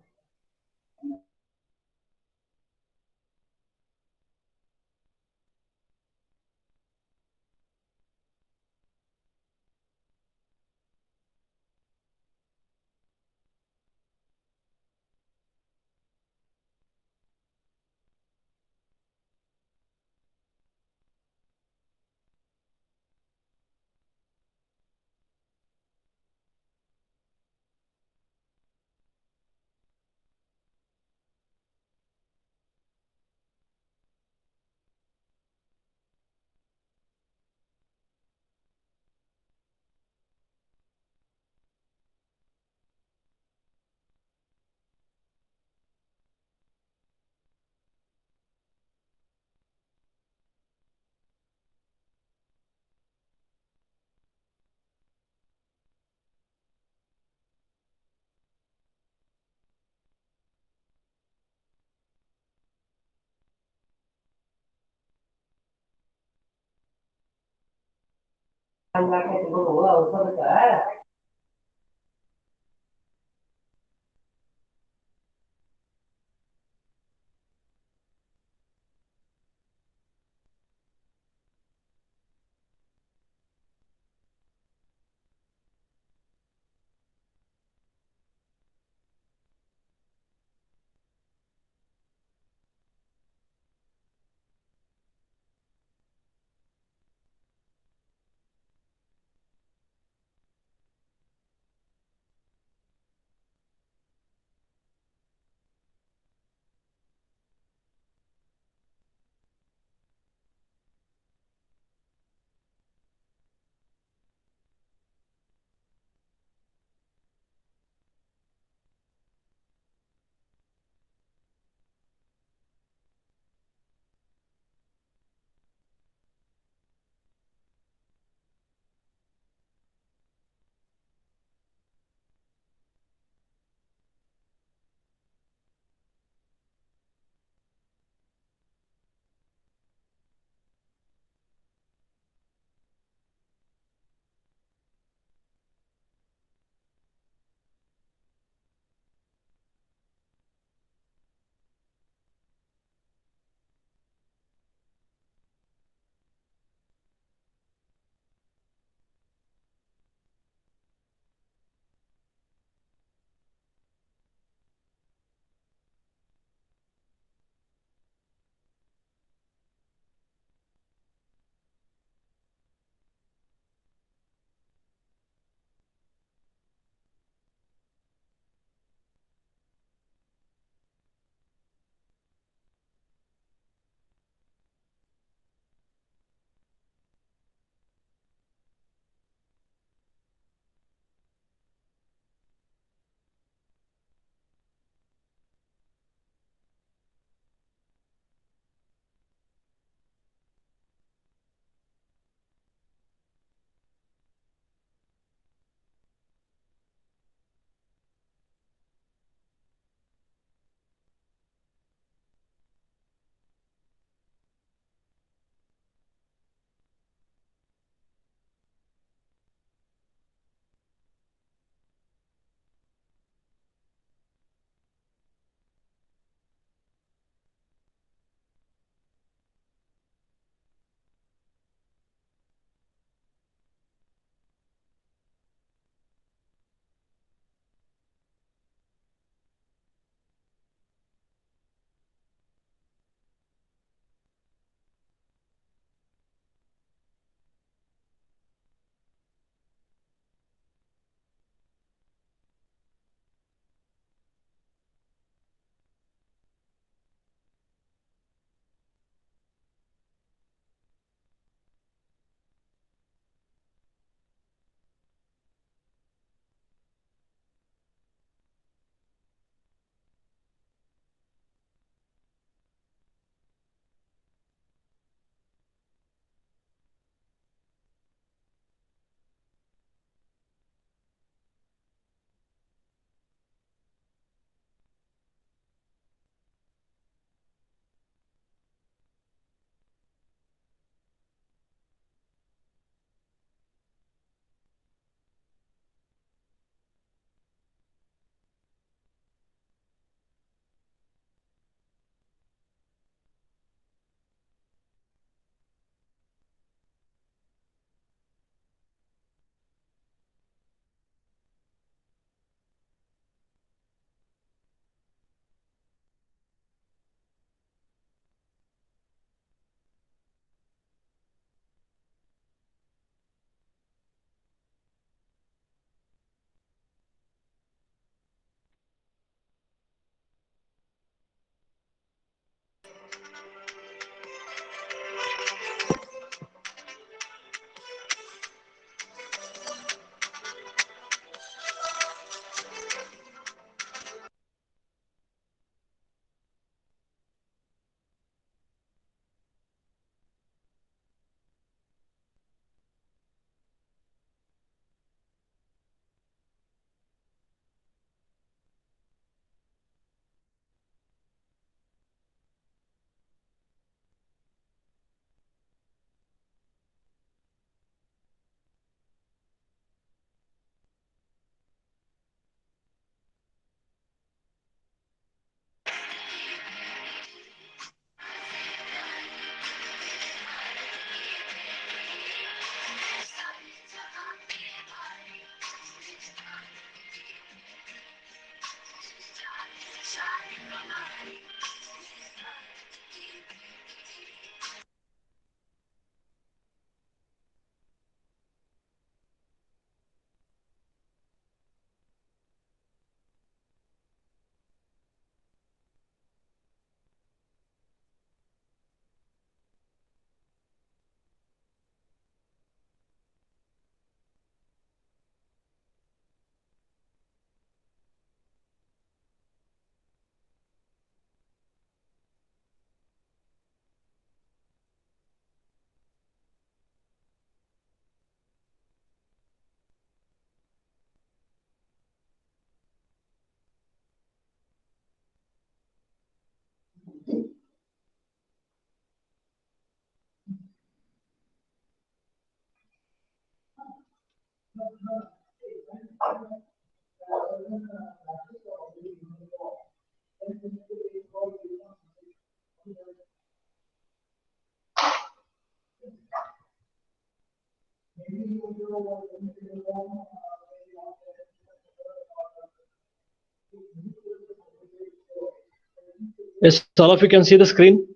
Yes, all of you can see the screen.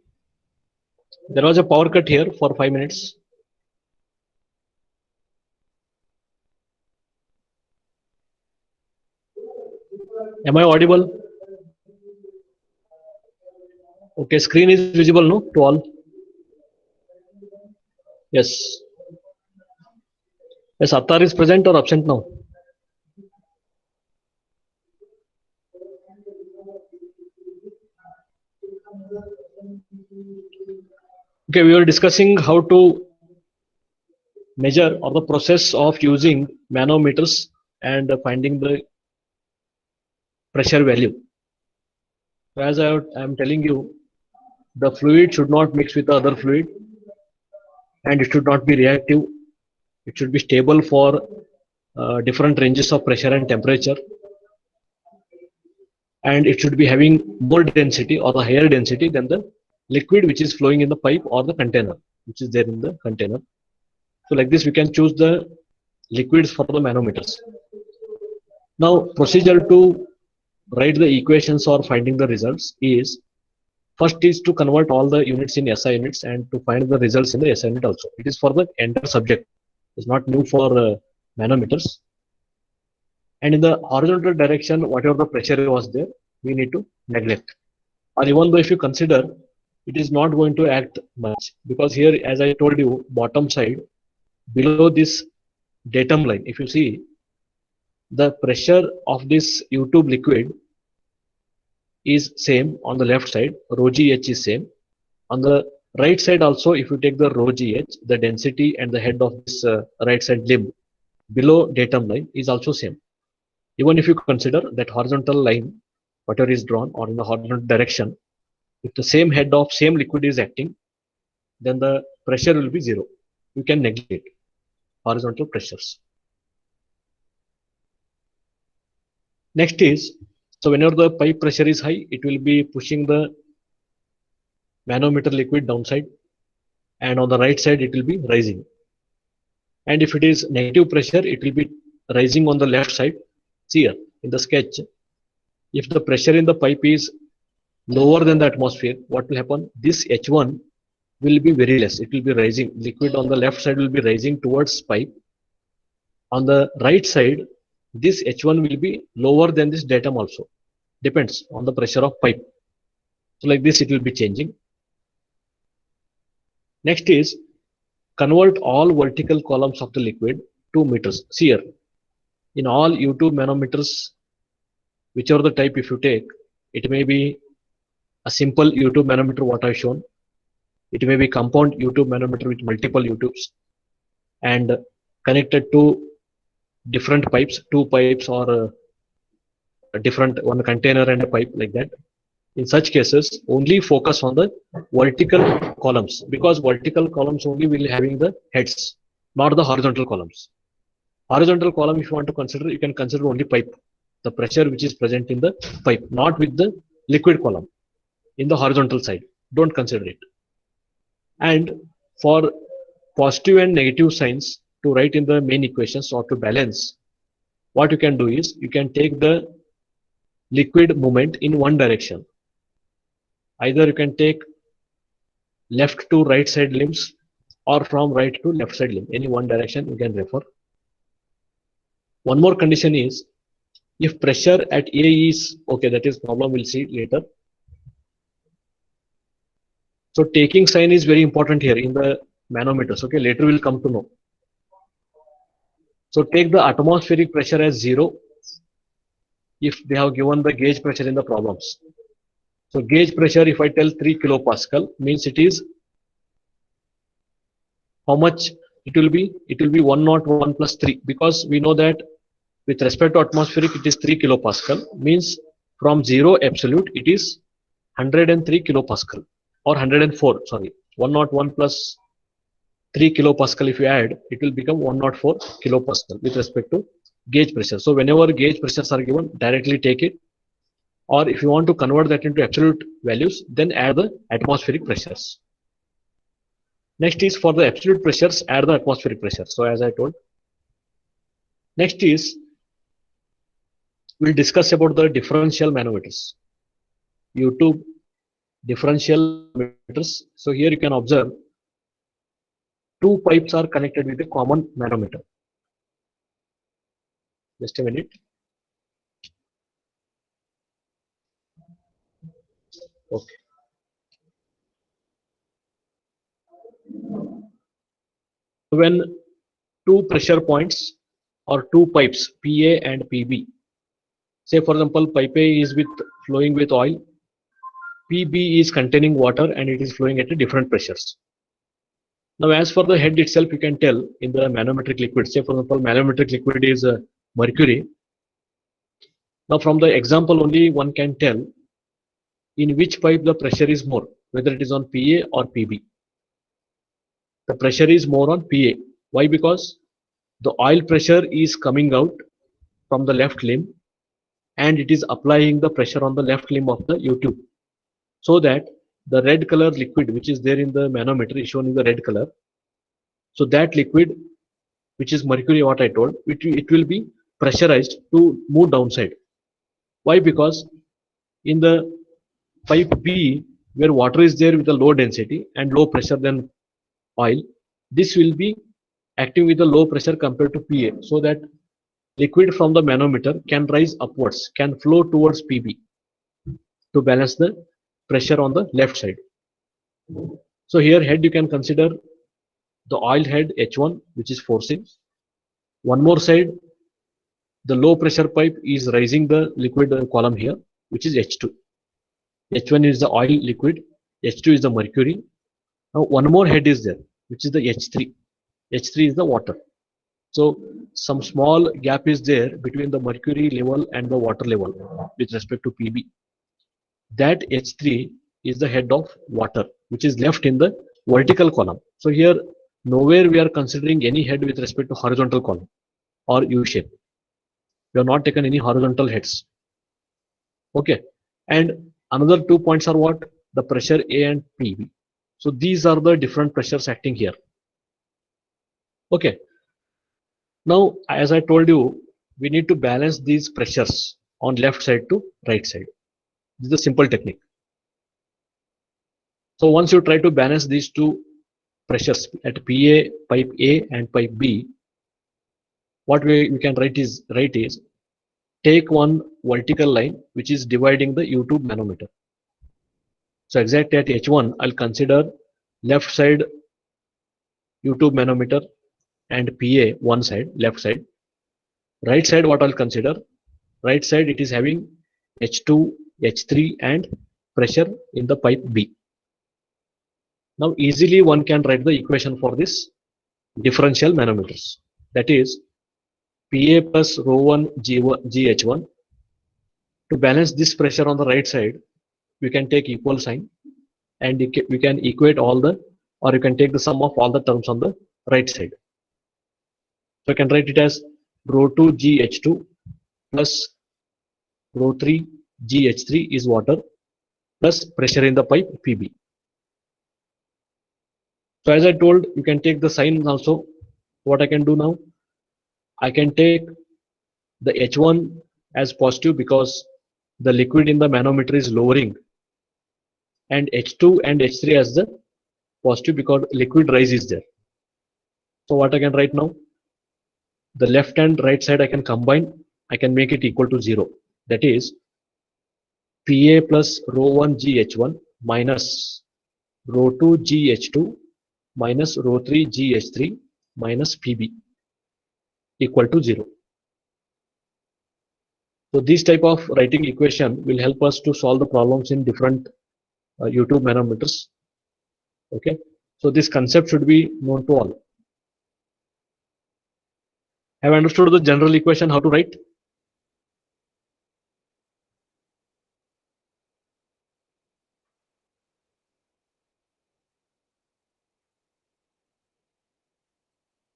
There was a power cut here for 5 minutes. Am I audible? Okay, screen is visible, no, to all? Yes. Yes, Attar is present or absent now? Okay, we were discussing how to measure or the process of using manometers and finding the pressure value. So as I am telling you, the fluid should not mix with the other fluid and it should not be reactive. It should be stable for different ranges of pressure and temperature, and it should be having more density or the higher density than the liquid which is flowing in the pipe or the container which is there in the container. So like this we can choose the liquids for the manometers. Now procedure to write the equations or finding the results is, first is to convert all the units in SI units and to find the results in the SI unit also. It is for the entire subject. It's not new for manometers. And in the horizontal direction, whatever the pressure was there, we need to neglect. Or even though if you consider, it is not going to act much, because here, as I told you, bottom side, below this datum line, if you see, the pressure of this U-tube liquid is same on the left side, rho gh is same. On the right side also, if you take the rho gh, the density and the head of this right side limb below datum line is also same. Even if you consider that horizontal line, whatever is drawn or in the horizontal direction, if the same head of same liquid is acting, then the pressure will be zero. You can neglect horizontal pressures. Next is, so whenever the pipe pressure is high, it will be pushing the manometer liquid downside, and on the right side it will be rising. And if it is negative pressure, it will be rising on the left side. See here in the sketch, if the pressure in the pipe is lower than the atmosphere, what will happen? This H1 will be very less. It will be rising. Liquid on the left side will be rising towards pipe. On the right side, this H1 will be lower than this datum also. Depends on the pressure of pipe. So like this, it will be changing. Next is convert all vertical columns of the liquid to meters. See here, in all U-tube manometers, whichever the type if you take, it may be a simple U-tube manometer what I've shown. It may be compound U-tube manometer with multiple U-tubes and connected to different pipes, two pipes or a different one container and a pipe like that. In such cases, only focus on the vertical columns, because vertical columns only will having the heads, not the horizontal columns. Horizontal column, if you want to consider, you can consider only pipe, the pressure which is present in the pipe, not with the liquid column in the horizontal side. Don't consider it. And for positive and negative signs to write in the main equations or to balance, what you can do is you can take the liquid movement in one direction. Either you can take left to right side limbs or from right to left side limb. Any one direction you can refer. One more condition is if pressure at A is okay, that is problem we'll see later. So taking sign is very important here in the manometers. Okay, later we'll come to know. So take the atmospheric pressure as 0 if they have given the gauge pressure in the problems. So gauge pressure, if I tell 3 kilopascal, means it is how much it will be? It will be 101 plus 3, because we know that with respect to atmospheric it is 3 kilopascal, means from 0 absolute it is 103 kilopascal or 104, sorry, 101 plus 3 kilopascal. If you add, it will become 104 kilopascal with respect to gauge pressure. So whenever gauge pressures are given, directly take it, or if you want to convert that into absolute values, then add the atmospheric pressures. Next is for the absolute pressures, add the atmospheric pressure. So as I told. Next is we'll discuss about the differential manometers. YouTube differential manometers. So here you can observe two pipes are connected with a common manometer. Just a minute. Okay. When two pressure points or two pipes PA and PB, say for example pipe A is flowing with oil, PB is containing water and it is flowing at a different pressures. Now as for the head itself, you can tell in the manometric liquid, say for example manometric liquid is mercury. Now from the example only one can tell in which pipe the pressure is more, whether it is on PA or PB. The pressure is more on PA. Why? Because the oil pressure is coming out from the left limb and it is applying the pressure on the left limb of the U-tube, so that the red color liquid which is there in the manometer is shown in the red color. So that liquid, which is mercury, what I told, it will be pressurized to move downside. Why? Because in the pipe B, where water is there with a low density and low pressure than oil, this will be acting with a low pressure compared to PA, so that liquid from the manometer can rise upwards, can flow towards PB to balance the pressure on the left side. So here head you can consider the oil head H1, which is forcing. One more side, the low pressure pipe is raising the liquid column here, which is H2. H1 is the oil liquid, H2 is the mercury. Now one more head is there, which is the H3. H3 is the water. So some small gap is there between the mercury level and the water level with respect to PB. That H3 is the head of water, which is left in the vertical column. So here nowhere we are considering any head with respect to horizontal column or U shape. We have not taken any horizontal heads. Okay. And another 2 points are what? The pressure A and PB. So these are the different pressures acting here. Okay. Now, as I told you, we need to balance these pressures on left side to right side. This is a simple technique. So once you try to balance these two pressures at PA, pipe A and pipe B, what we can write is take one vertical line which is dividing the U-tube manometer. So exactly at H1, I'll consider left side U-tube manometer and PA one side, left side. Right side, what I'll consider? Right side, it is having H2, H3 and pressure in the pipe B. Now easily one can write the equation for this differential manometers. That is PA plus rho 1 GH1. To balance this pressure on the right side, we can take equal sign and we can equate all the, or you can take the sum of all the terms on the right side. So I can write it as rho 2 GH2 plus rho 3 GH3 is water plus pressure in the pipe PB. So as I told, you can take the sign also. What I can do now, I can take the H1 as positive because the liquid in the manometer is lowering and H2 and H3 as the positive because liquid rise is there. So what I can write now? The left and right side I can combine. I can make it equal to 0. That is Pa plus rho 1 GH1 minus rho 2 GH2 minus rho 3 GH3 minus Pb equal to 0. So this type of writing equation will help us to solve the problems in different U-tube manometers. Okay, so this concept should be known to all. Have I understood the general equation how to write?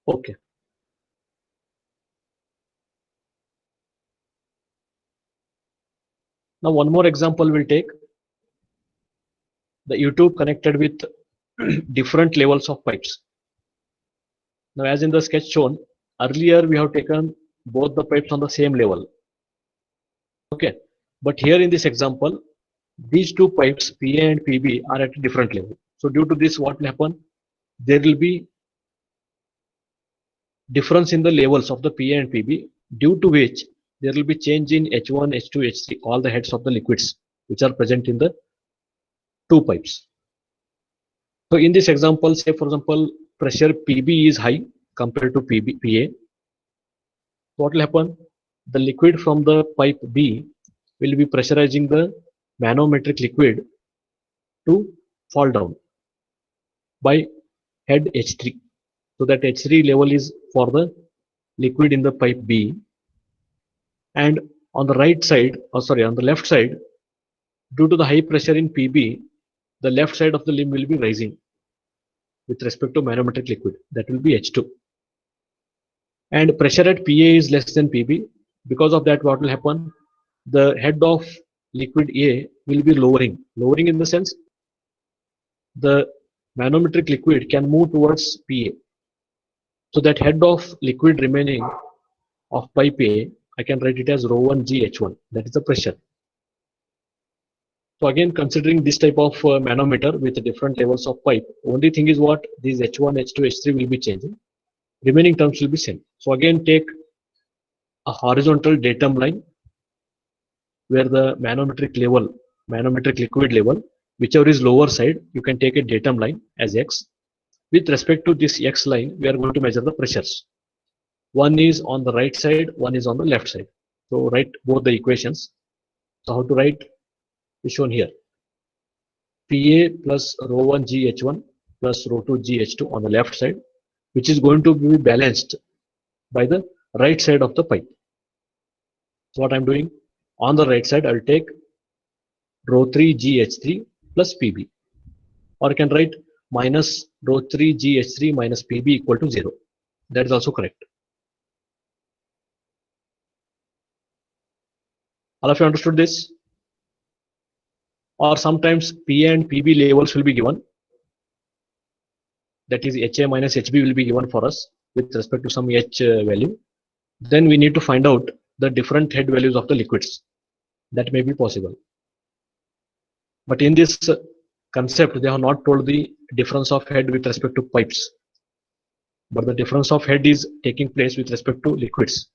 Okay. Now one more example we'll take. The U-tube connected with different levels of pipes. Now as in the sketch shown, earlier we have taken both the pipes on the same level. Okay, but here in this example, these two pipes PA and PB are at a different level. So due to this, what will happen? There will be difference in the levels of the PA and PB, due to which there will be change in H1, H2, H3, all the heads of the liquids which are present in the two pipes. So in this example, say for example, pressure PB is high compared to PA. What will happen? The liquid from the pipe B will be pressurizing the manometric liquid to fall down by head H3. So that H3 level is for the liquid in the pipe B. And on the right side, on the left side, due to the high pressure in PB, the left side of the limb will be rising with respect to manometric liquid. That will be H2. And pressure at PA is less than PB. Because of that, what will happen? The head of liquid A will be lowering. Lowering in the sense the manometric liquid can move towards PA. So that head of liquid remaining of pipe A, I can write it as rho 1 GH1. That is the pressure. So again, considering this type of manometer with different levels of pipe, only thing is what these H1, H2, H3 will be changing. Remaining terms will be same. So again, take a horizontal datum line where the manometric liquid level, whichever is lower side, you can take a datum line as X. With respect to this X line, we are going to measure the pressures. One is on the right side, one is on the left side. So write both the equations. So how to write is shown here. PA plus rho 1 GH1 plus rho 2 GH2 on the left side, which is going to be balanced by the right side of the pipe. So what I'm doing, on the right side, I'll take rho 3 GH3 plus PB. Or I can write minus rho 3 GH3 minus PB equal to 0. That is also correct. All of you understood this? Or sometimes PA and PB levels will be given. That is HA minus HB will be given for us with respect to some H value. Then we need to find out the different head values of the liquids. That may be possible. But in this concept, they have not told the difference of head with respect to pipes. But the difference of head is taking place with respect to liquids.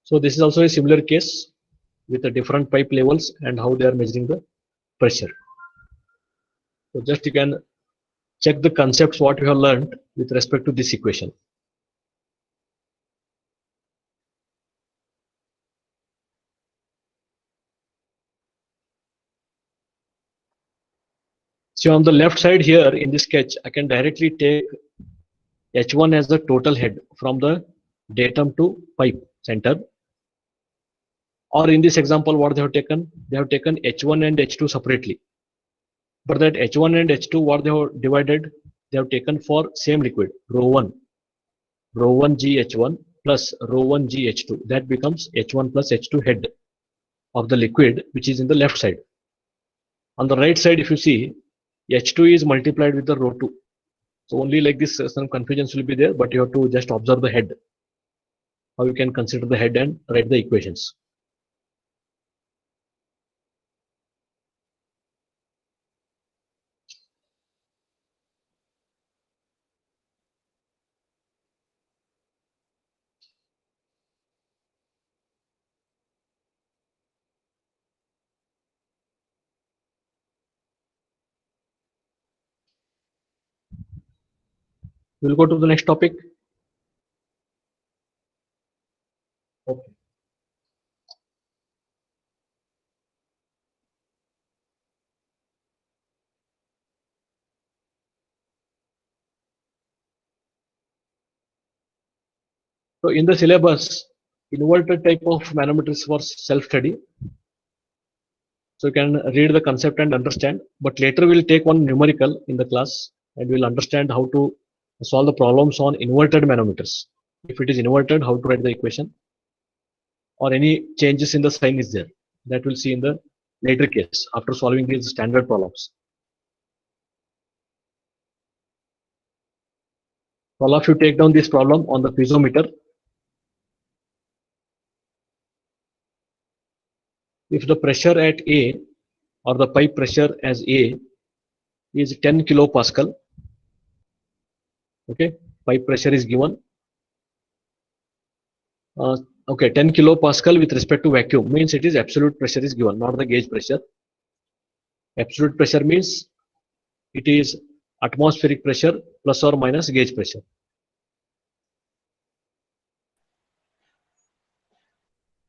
So this is also a similar case with the different pipe levels and how they are measuring the pressure. So just you can check the concepts what you have learned with respect to this equation. So on the left side here in this sketch, I can directly take H1 as the total head from the datum to pipe center. Or in this example, what they have taken? They have taken H1 and H2 separately. But that H1 and H2, what they have divided, they have taken for same liquid, rho 1 GH1 plus rho 1 GH2. That becomes H1 plus H2 head. of the liquid which is in the left side. On the right side, if you see, H2 is multiplied with the rho 2. So only like this, some confusions will be there, but you have to just observe the head. How you can consider the head and write the equations. We'll go to the next topic. Okay. So in the syllabus, inverted type of manometers for self-study. So you can read the concept and understand, but later we'll take one numerical in the class and we'll understand how to solve the problems on inverted manometers. If it is inverted, how to write the equation or any changes in the sign is there. That we'll see in the later case after solving these standard problems. All of you take down this problem on the piezometer. If the pressure at A or the pipe pressure as A is 10 kilopascal, okay, pipe pressure is given. Okay, 10 kilopascal with respect to vacuum means it is absolute pressure is given, not the gauge pressure. Absolute pressure means it is atmospheric pressure plus or minus gauge pressure.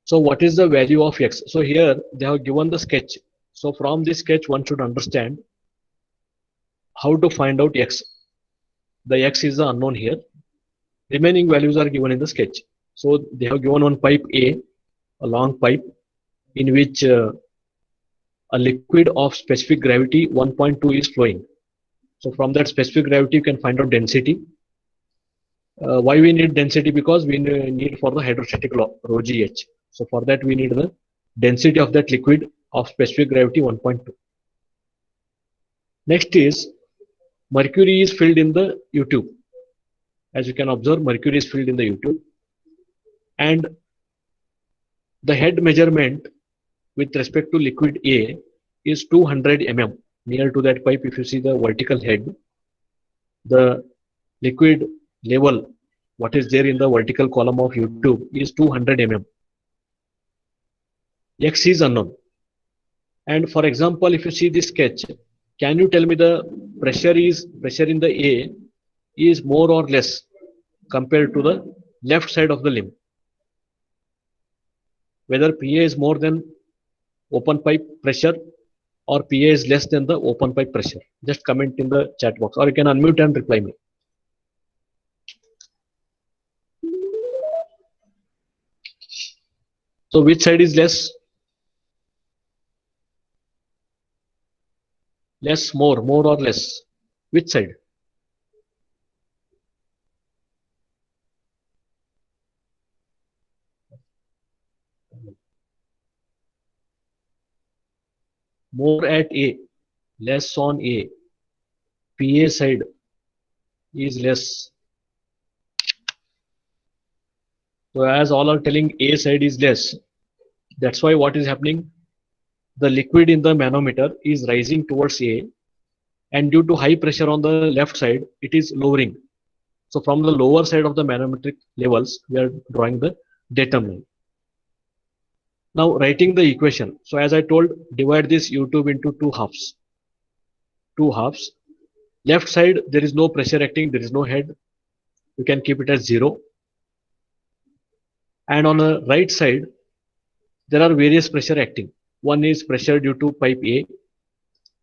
So what is the value of X? So here they have given the sketch. So from this sketch one should understand how to find out X. The X is the unknown here. Remaining values are given in the sketch. So they have given one pipe A, a long pipe in which a liquid of specific gravity 1.2 is flowing. So from that specific gravity you can find out density. Why we need density? Because we need for the hydrostatic law, rho gh. So for that we need the density of that liquid of specific gravity 1.2. Next is mercury is filled in the U-tube. As you can observe, mercury is filled in the U-tube. And the head measurement with respect to liquid A is 200 mm. Near to that pipe, if you see the vertical head, the liquid level, what is there in the vertical column of U-tube is 200 mm. X is unknown. And for example, if you see this sketch, can you tell me the pressure in the A is more or less compared to the left side of the limb? Whether PA is more than open pipe pressure or PA is less than the open pipe pressure. Just comment in the chat box or you can unmute and reply me. So which side is less? Less, more or less? Which side? More at A, less on A. PA side is less. So as all are telling A side is less, that's why what is happening? The liquid in the manometer is rising towards A, and due to high pressure on the left side, it is lowering. So from the lower side of the manometric levels, we are drawing the datum line. Now writing the equation. So as I told, divide this U-tube into two halves. Left side, there is no pressure acting, there is no head. You can keep it as 0. And on the right side, there are various pressure acting. One is pressure due to pipe A,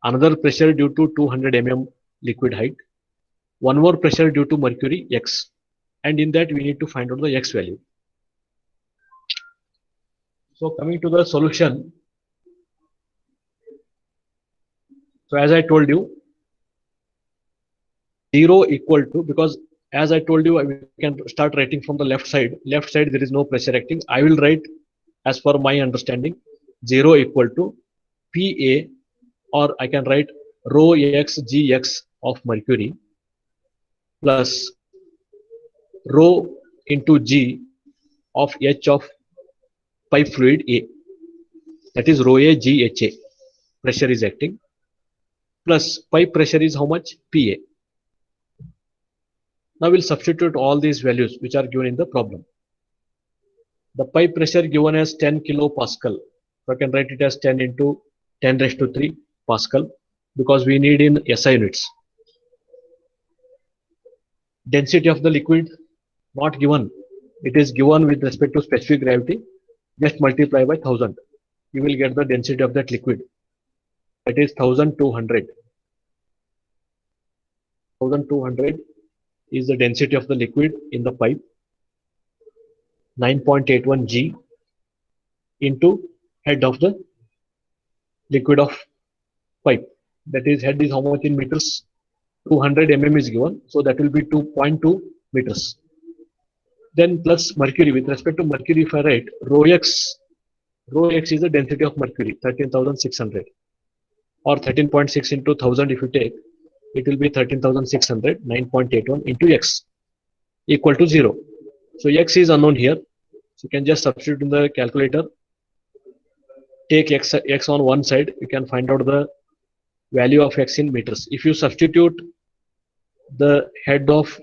another pressure due to 200 mm liquid height, one more pressure due to mercury X, and in that we need to find out the X value. So coming to the solution, so as I told you, 0 equal to, because as I told you, we can start writing from the left side. Left side there is no pressure acting. I will write as per my understanding. 0 equal to PA, or I can write rho x gx of mercury plus rho into g of h of pipe fluid A, that is rho A g h A, pressure is acting, plus pipe pressure is how much? PA. Now we'll substitute all these values which are given in the problem. The pipe pressure given as 10 kilopascal. So I can write it as 10 into 10 raised to 3 Pascal, because we need in SI units. Density of the liquid not given. It is given with respect to specific gravity. Just multiply by 1000. You will get the density of that liquid. That is 1200. 1200 is the density of the liquid in the pipe. 9.81 G into head of the liquid of pipe. That is, head is how much in meters? 200 mm is given, so that will be 2.2 meters. Then plus mercury. With respect to mercury, if I write rho x is the density of mercury, 13,600, or 13.6 into 1000 if you take, it will be 13,600, 9.81 into x equal to 0. So x is unknown here, so you can just substitute in the calculator. Take x on one side, you can find out the value of x in meters. If you substitute the head of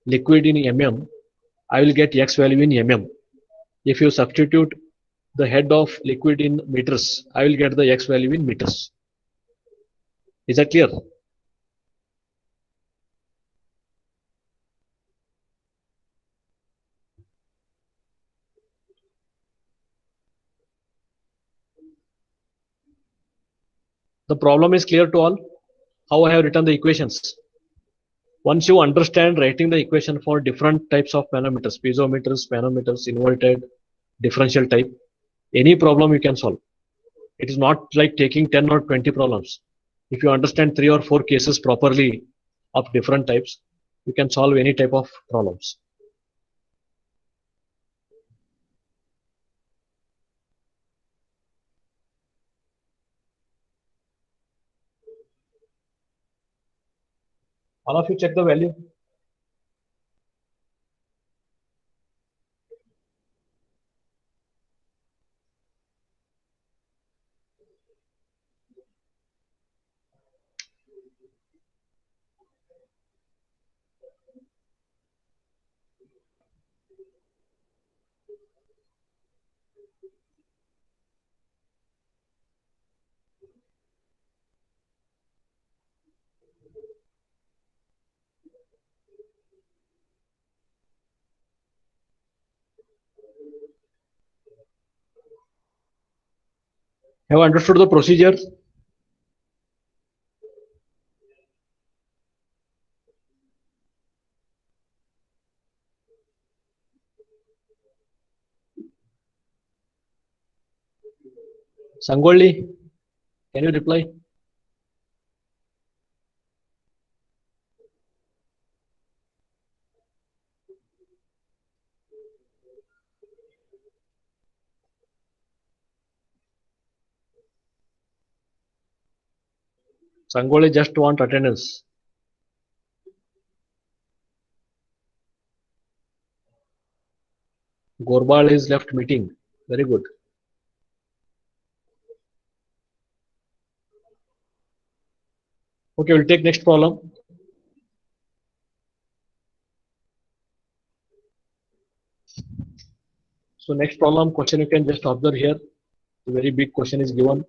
liquid in mm, I will get x value in mm. If you substitute the head of liquid in meters, I will get the x value in meters. Is that clear? The problem is clear to all. How I have written the equations. Once you understand writing the equation for different types of manometers, piezometers, manometers, inverted, differential type, any problem you can solve. It is not like taking 10 or 20 problems. If you understand 3 or 4 cases properly of different types, you can solve any type of problems. All of you check the value. Have understood the procedure? Sangoli, can you reply? Sangoli just want attendance. Gorbal is left meeting. Very good. Okay, we'll take next problem. So next problem question you can just observe here. A very big question is given.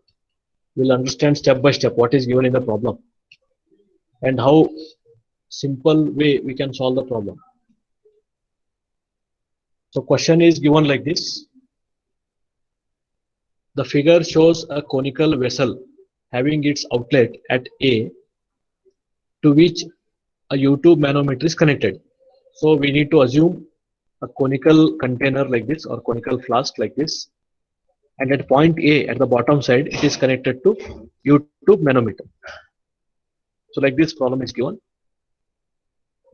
We'll understand step by step what is given in the problem and how simple way we can solve the problem. So question is given like this. The figure shows a conical vessel having its outlet at A, to which a U-tube manometer is connected. So we need to assume a conical container like this, or conical flask like this, and at point A at the bottom side it is connected to U-tube manometer. So like this problem is given.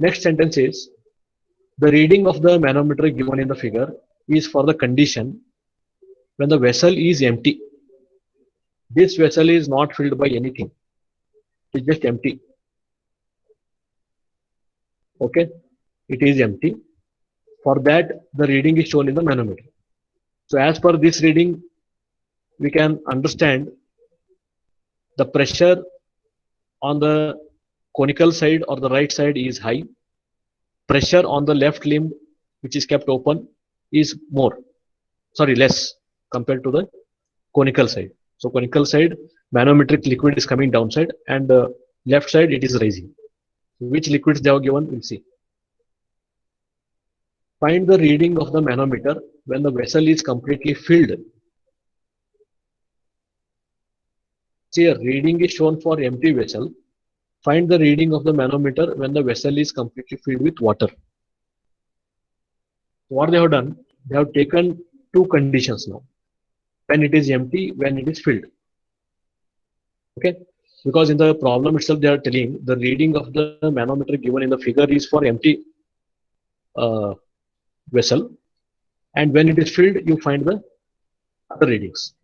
Next sentence is, the reading of the manometer given in the figure is for the condition when the vessel is empty. This vessel is not filled by anything. It is just empty. Okay, it is empty. For that, the reading is shown in the manometer. So as per this reading, we can understand the pressure on the conical side or the right side is high. Pressure on the left limb, which is kept open, is less compared to the conical side. So conical side, manometric liquid is coming downside, and left side it is rising. Which liquids they have given, we'll see. Find the reading of the manometer when the vessel is completely filled. See, a reading is shown for empty vessel. Find the reading of the manometer when the vessel is completely filled with water. What they have done, they have taken two conditions now. When it is empty, when it is filled. Okay, because in the problem itself they are telling the reading of the manometer given in the figure is for empty vessel, and when it is filled you find the other readings.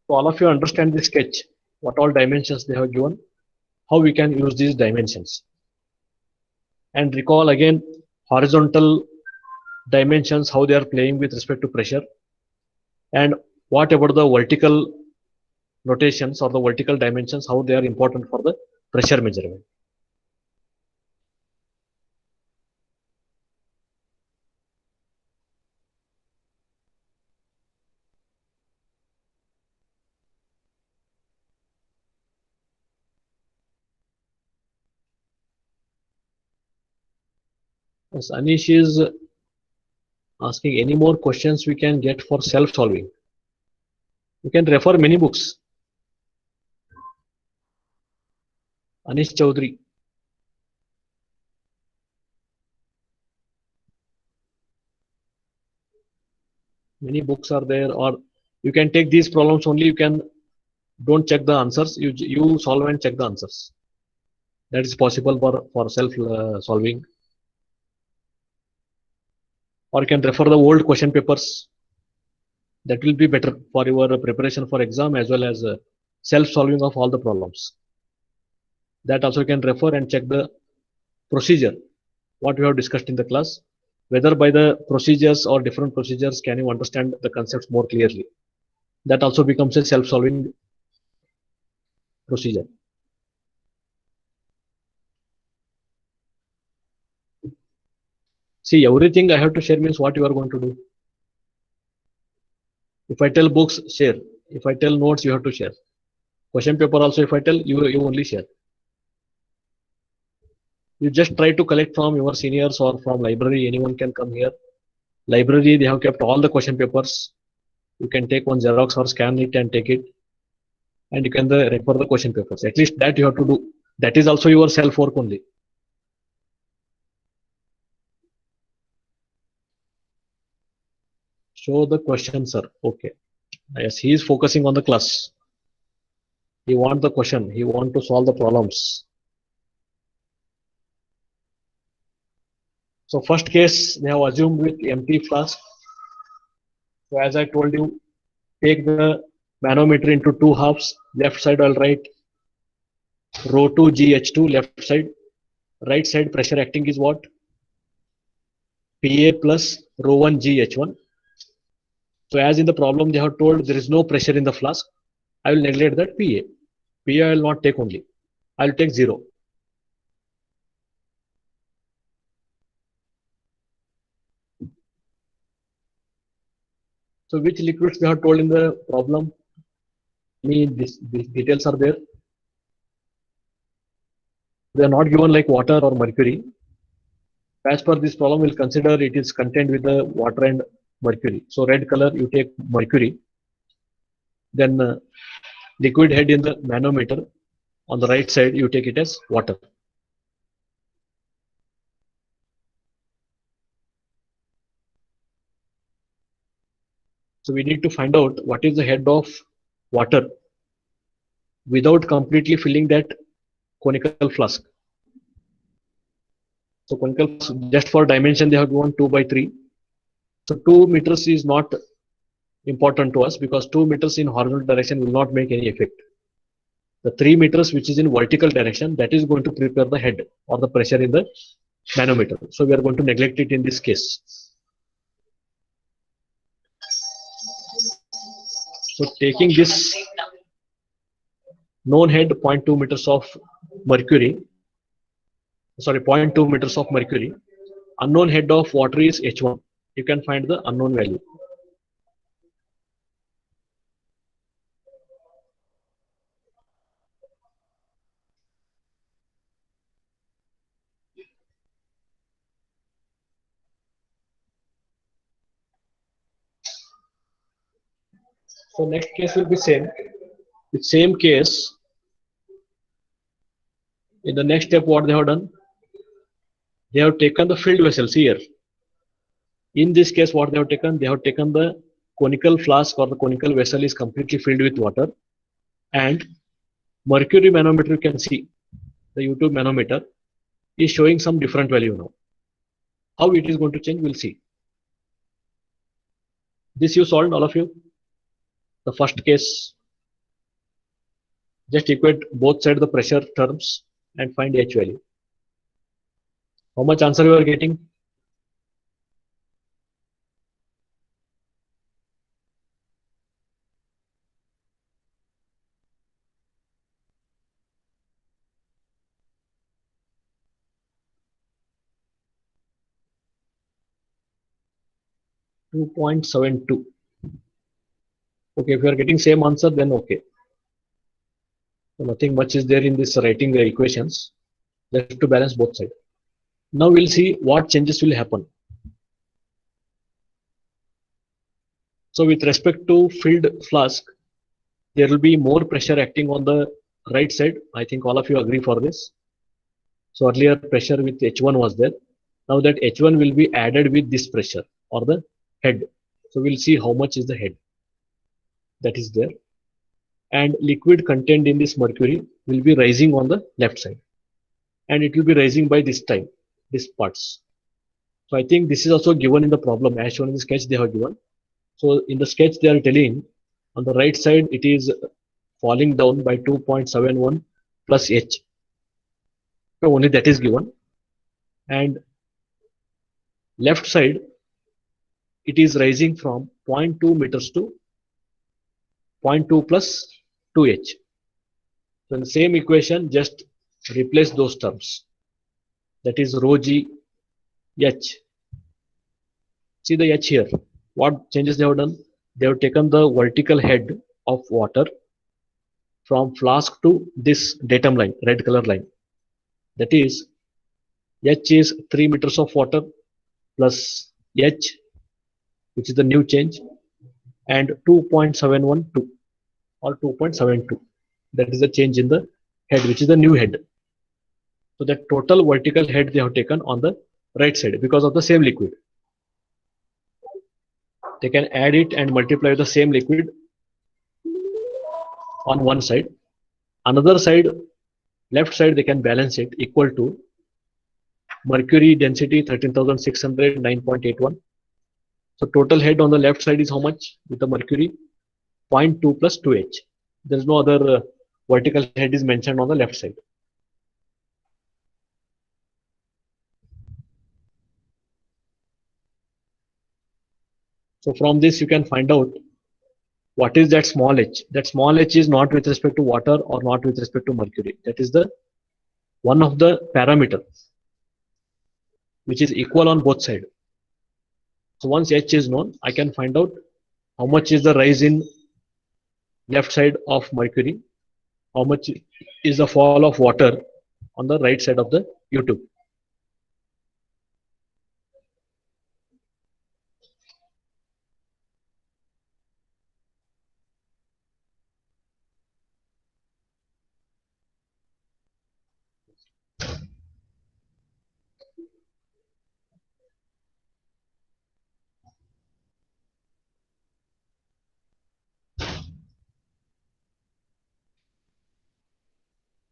So all of you understand this sketch, what all dimensions they have given, how we can use these dimensions, and recall again horizontal dimensions, how they are playing with respect to pressure, and what about the vertical notations or the vertical dimensions, how they are important for the pressure measurement. Yes, Anish is asking any more questions we can get for self-solving. You can refer many books. Anish Chaudhary. Many books are there, or you can take these problems only. You can don't check the answers. You solve and check the answers. That is possible for self solving. Or you can refer the old question papers. That will be better for your preparation for exam as well as self-solving of all the problems. That also you can refer and check the procedure, what we have discussed in the class, whether by the procedures or different procedures can you understand the concepts more clearly. That also becomes a self-solving procedure. See, everything I have to share means what you are going to do. If I tell books, share. If I tell notes, you have to share. Question paper also, if I tell, you only share. You just try to collect from your seniors or from library. Anyone can come here. Library, they have kept all the question papers. You can take one Xerox or scan it and take it. And you can refer the question papers. At least that you have to do. That is also your self-work only. Show the question, sir. Okay. Yes, he is focusing on the class. He wants the question. He wants to solve the problems. So first case, they have assumed with empty flask. So as I told you, take the manometer into two halves. Left side I'll write rho 2 GH2 left side. Right side pressure acting is what? PA plus rho 1 GH1. So as in the problem they have told there is no pressure in the flask, I will neglect that PA. PA I will not take only. I will take 0. So which liquids they have told in the problem? These details are there. They are not given like water or mercury. As per this problem, we'll consider it is contained with the water and mercury. So red color, you take mercury. Then liquid head in the manometer. On the right side, you take it as water. So we need to find out what is the head of water without completely filling that conical flask. So conical flask, just for dimension, they have given 2 by 3. So 2 meters is not important to us because 2 meters in horizontal direction will not make any effect. The 3 meters which is in vertical direction, that is going to prepare the head or the pressure in the manometer. So we are going to neglect it in this case. So taking this known head 0.2 meters of mercury, sorry, 0.2 meters of mercury, unknown head of water is H1. You can find the unknown value. So next case will be same. With same case, in the next step, what they have done? They have taken the filled vessels here. In this case, what they have taken? They have taken the conical flask or the conical vessel is completely filled with water, and mercury manometer, you can see the U2 manometer is showing some different value now. How it is going to change, we'll see. This you solved, all of you. The first case, just equate both sides the pressure terms and find H value. How much answer you are getting? 2.72. Okay, if you are getting same answer, then okay. So nothing much is there in this writing the equations. Just to balance both sides. Now we'll see what changes will happen. So with respect to filled flask, there will be more pressure acting on the right side. I think all of you agree for this. So earlier pressure with H1 was there. Now that H1 will be added with this pressure or the head. So we'll see how much is the head that is there. And liquid contained in this mercury will be rising on the left side. And it will be rising by this time, these parts. So I think this is also given in the problem as shown in the sketch they have given. So in the sketch they are telling on the right side it is falling down by 2.71 plus H. So only that is given. And left side it is rising from 0.2 meters to 0.2 plus 2H. So in the same equation, just replace those terms. That is rho g H. See the H here. What changes they have done? They have taken the vertical head of water from flask to this datum line, red color line. That is H is 3 meters of water plus H, which is the new change, and 2.712 or 2.72. That is the change in the head, which is the new head. So the total vertical head they have taken on the right side because of the same liquid. They can add it and multiply the same liquid on one side. Another side, left side, they can balance it equal to mercury density 13,600, 9.81. So total head on the left side is how much with the mercury? 0.2 plus 2H. There is no other vertical head is mentioned on the left side. So from this you can find out what is that small h. That small h is not with respect to water or not with respect to mercury. That is the one of the parameter which is equal on both sides. So once h is known, I can find out how much is the rise in left side of mercury, how much is the fall of water on the right side of the U2.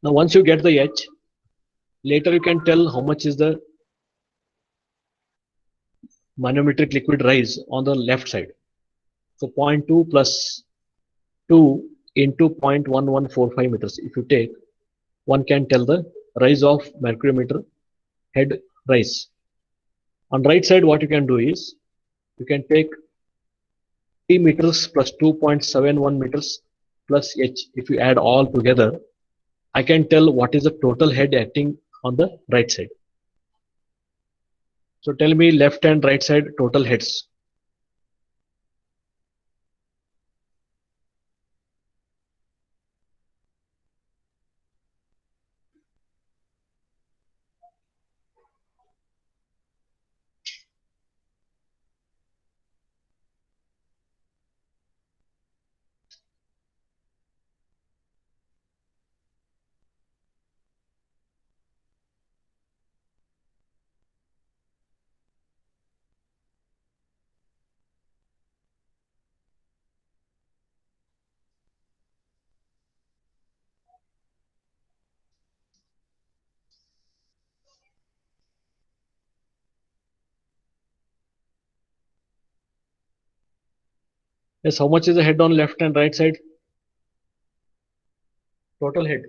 Now once you get the h, later you can tell how much is the manometric liquid rise on the left side. So 0.2 plus 2 into 0.1145 meters. If you take, one can tell the rise of mercuriometer head rise. On right side, what you can do is you can take 3 meters plus 2.71 meters plus h. If you add all together, I can tell what is the total head acting on the right side. So tell me left and right side total heads. Yes, how much is the head on left and right side? Total head.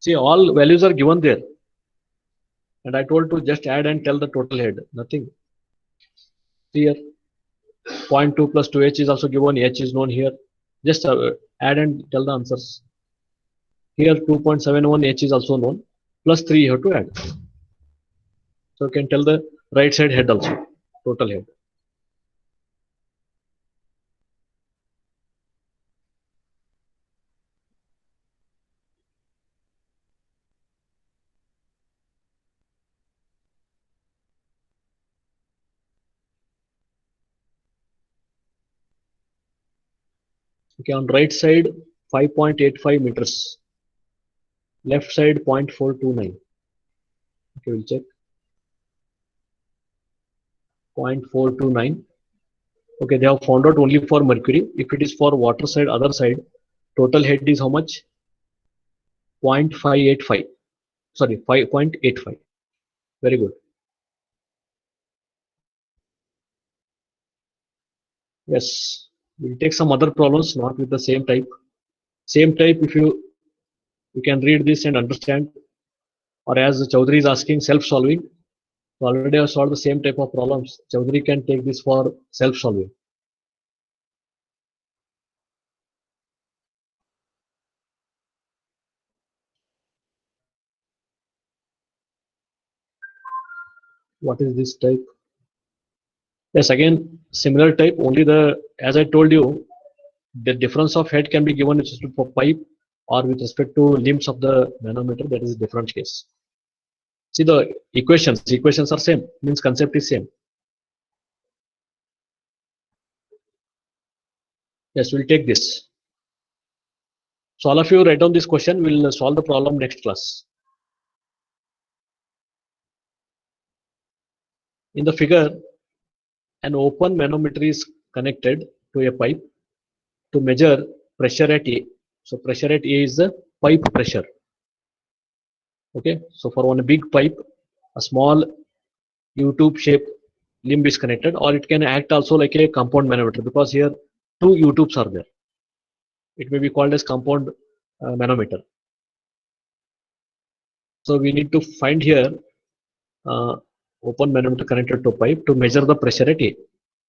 See, all values are given there. And I told to just add and tell the total head. Nothing. Here, 0.2 plus 2h is also given. H is known here. Just add and tell the answers. Here, 2.71 h is also known. Plus 3 you have to add. So you can tell the right side head also. Total head. Okay, on right side, 5.85 meters. Left side, 0.429. Okay, we'll check. 0.429. Okay, they have found out only for mercury. If it is for water side, other side, total head is how much? 0.585. Sorry, 5.85. Very good. Yes, we'll take some other problems, not with the same type. Same type, if you can read this and understand, or as Chaudhary is asking, self-solving. So already I solved the same type of problems. Chaudhary can take this for self-solving. What is this type? Yes, again, similar type, only the, as I told you, the difference of head can be given with respect for pipe or with respect to limbs of the manometer. That is a different case. See the equations are same, means concept is same. Yes, we'll take this. So all of you write down this question, we'll solve the problem next class. In the figure, an open manometer is connected to a pipe to measure pressure at A. So pressure at A is the pipe pressure. Okay, so for one big pipe, a small U-tube shape limb is connected, or it can act also like a compound manometer because here two U-tubes are there. It may be called as compound manometer. So we need to find here open manometer connected to pipe to measure the pressure at A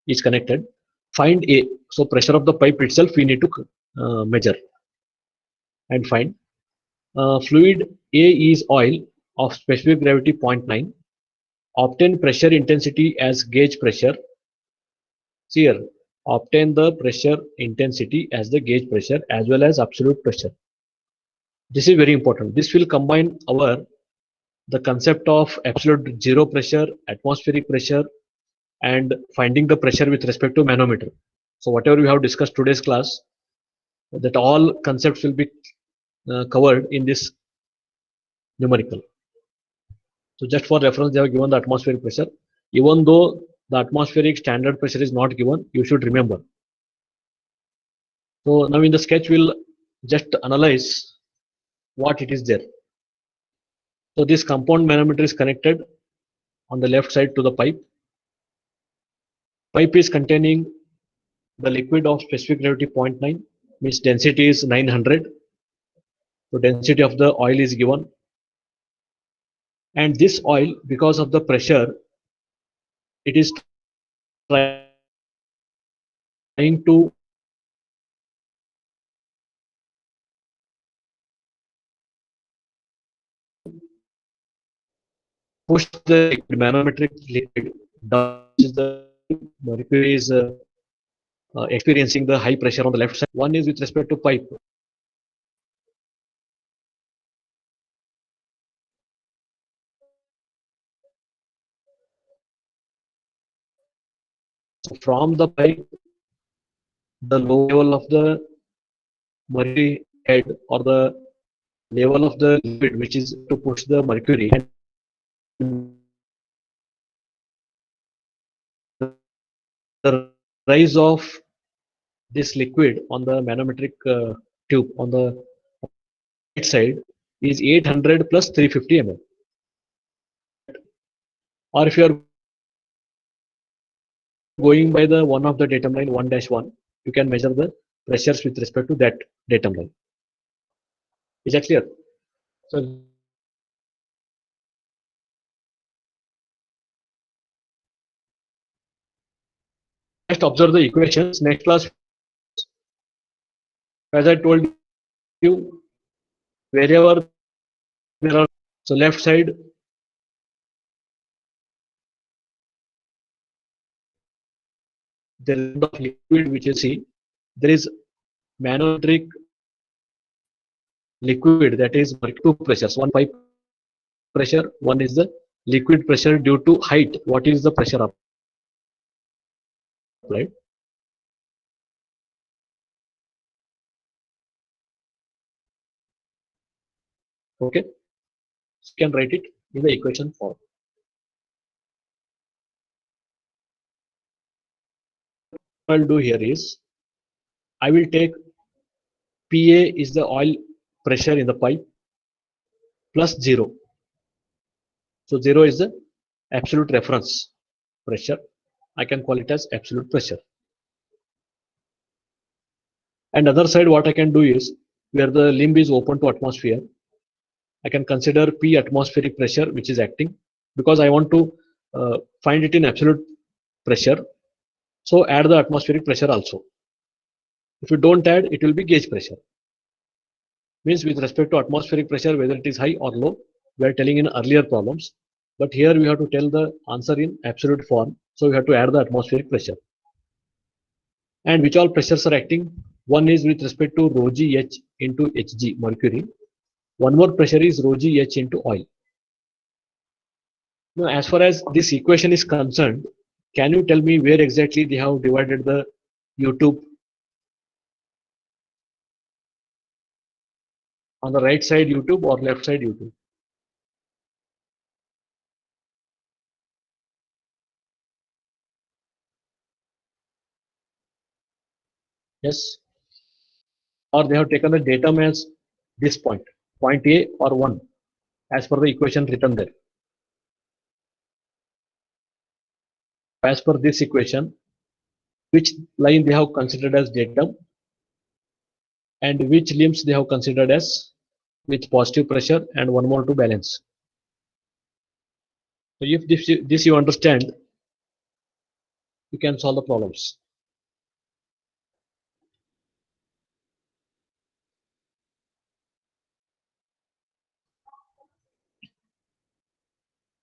is connected. Find A. So pressure of the pipe itself we need to measure and find. Fluid A is oil of specific gravity 0.9. Obtain pressure intensity as gauge pressure. See here, obtain the pressure intensity as the gauge pressure as well as absolute pressure. This is very important. This will combine the concept of absolute zero pressure, atmospheric pressure, and finding the pressure with respect to manometer. So whatever we have discussed today's class, that all concepts will be covered in this numerical. So just for reference, they have given the atmospheric pressure. Even though the atmospheric standard pressure is not given, you should remember. So now in the sketch, we'll just analyze what it is there. So this compound manometer is connected on the left side to the pipe. Pipe is containing the liquid of specific gravity 0.9, means density is 900. So density of the oil is given. And this oil, because of the pressure, it is trying to push the manometric liquid down. The mercury is experiencing the high pressure on the left side. One is with respect to pipe. So from the pipe, the low level of the mercury head or the level of the liquid which is to push the mercury, and the rise of this liquid on the manometric tube on the right side is 800 plus 350 mm. Or if you are going by the one of the datum line 1-1, you can measure the pressures with respect to that datum line. Is that clear? So just observe the equations. Next class, as I told you, wherever there are, so left side there is the liquid which you see, there is manometric liquid, that is two pressures, one pipe pressure, one is the liquid pressure due to height. What is the pressure applied? Okay, so you can write it in the equation form. What I'll do here is I will take PA is the oil pressure in the pipe plus 0. So 0 is the absolute reference pressure. I can call it as absolute pressure. And other side, what I can do is, where the limb is open to atmosphere, I can consider P atmospheric pressure which is acting, because I want to find it in absolute pressure. So add the atmospheric pressure also. If you don't add, it will be gauge pressure. Means with respect to atmospheric pressure, whether it is high or low, we are telling in earlier problems. But here we have to tell the answer in absolute form. So we have to add the atmospheric pressure. And which all pressures are acting? One is with respect to rho g h into hg, mercury. One more pressure is rho g h into oil. Now, as far as this equation is concerned, can you tell me where exactly they have divided the U-tube? On the right side U-tube or left side U-tube? Yes. Or they have taken the datum as this point A or 1, as per the equation written there. As per this equation, which line they have considered as datum and which limbs they have considered as with positive pressure and one more to balance. So if this you understand, you can solve the problems.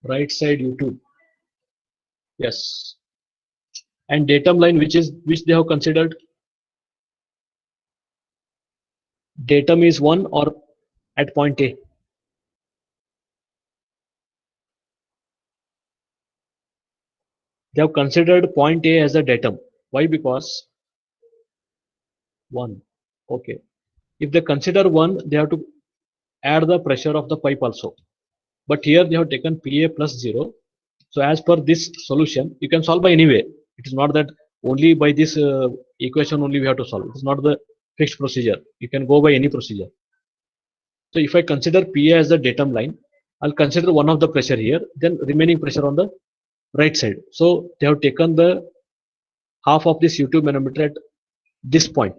Right side U-tube. Yes. And datum line, which they have considered? Datum is 1 or at point A. They have considered point A as a datum. Why? Because 1. Okay. If they consider 1, they have to add the pressure of the pipe also. But here they have taken PA plus 0. So as per this solution, you can solve by any way. It is not that only by this equation only we have to solve. It is not the fixed procedure. You can go by any procedure. So if I consider PA as the datum line, I'll consider one of the pressure here, then remaining pressure on the right side. So they have taken the half of this U2 manometer at this point,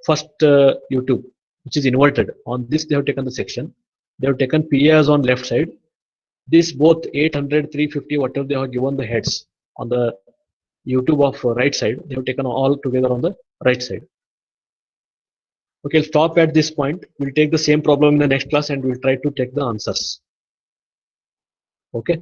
first U2, which is inverted. On this they have taken the section. They have taken PA as on left side. This both 800, 350, whatever they have given the heads on the U2 of right side, they have taken all together on the right side. Okay, I'll stop at this point. We'll take the same problem in the next class and we'll try to take the answers. Okay.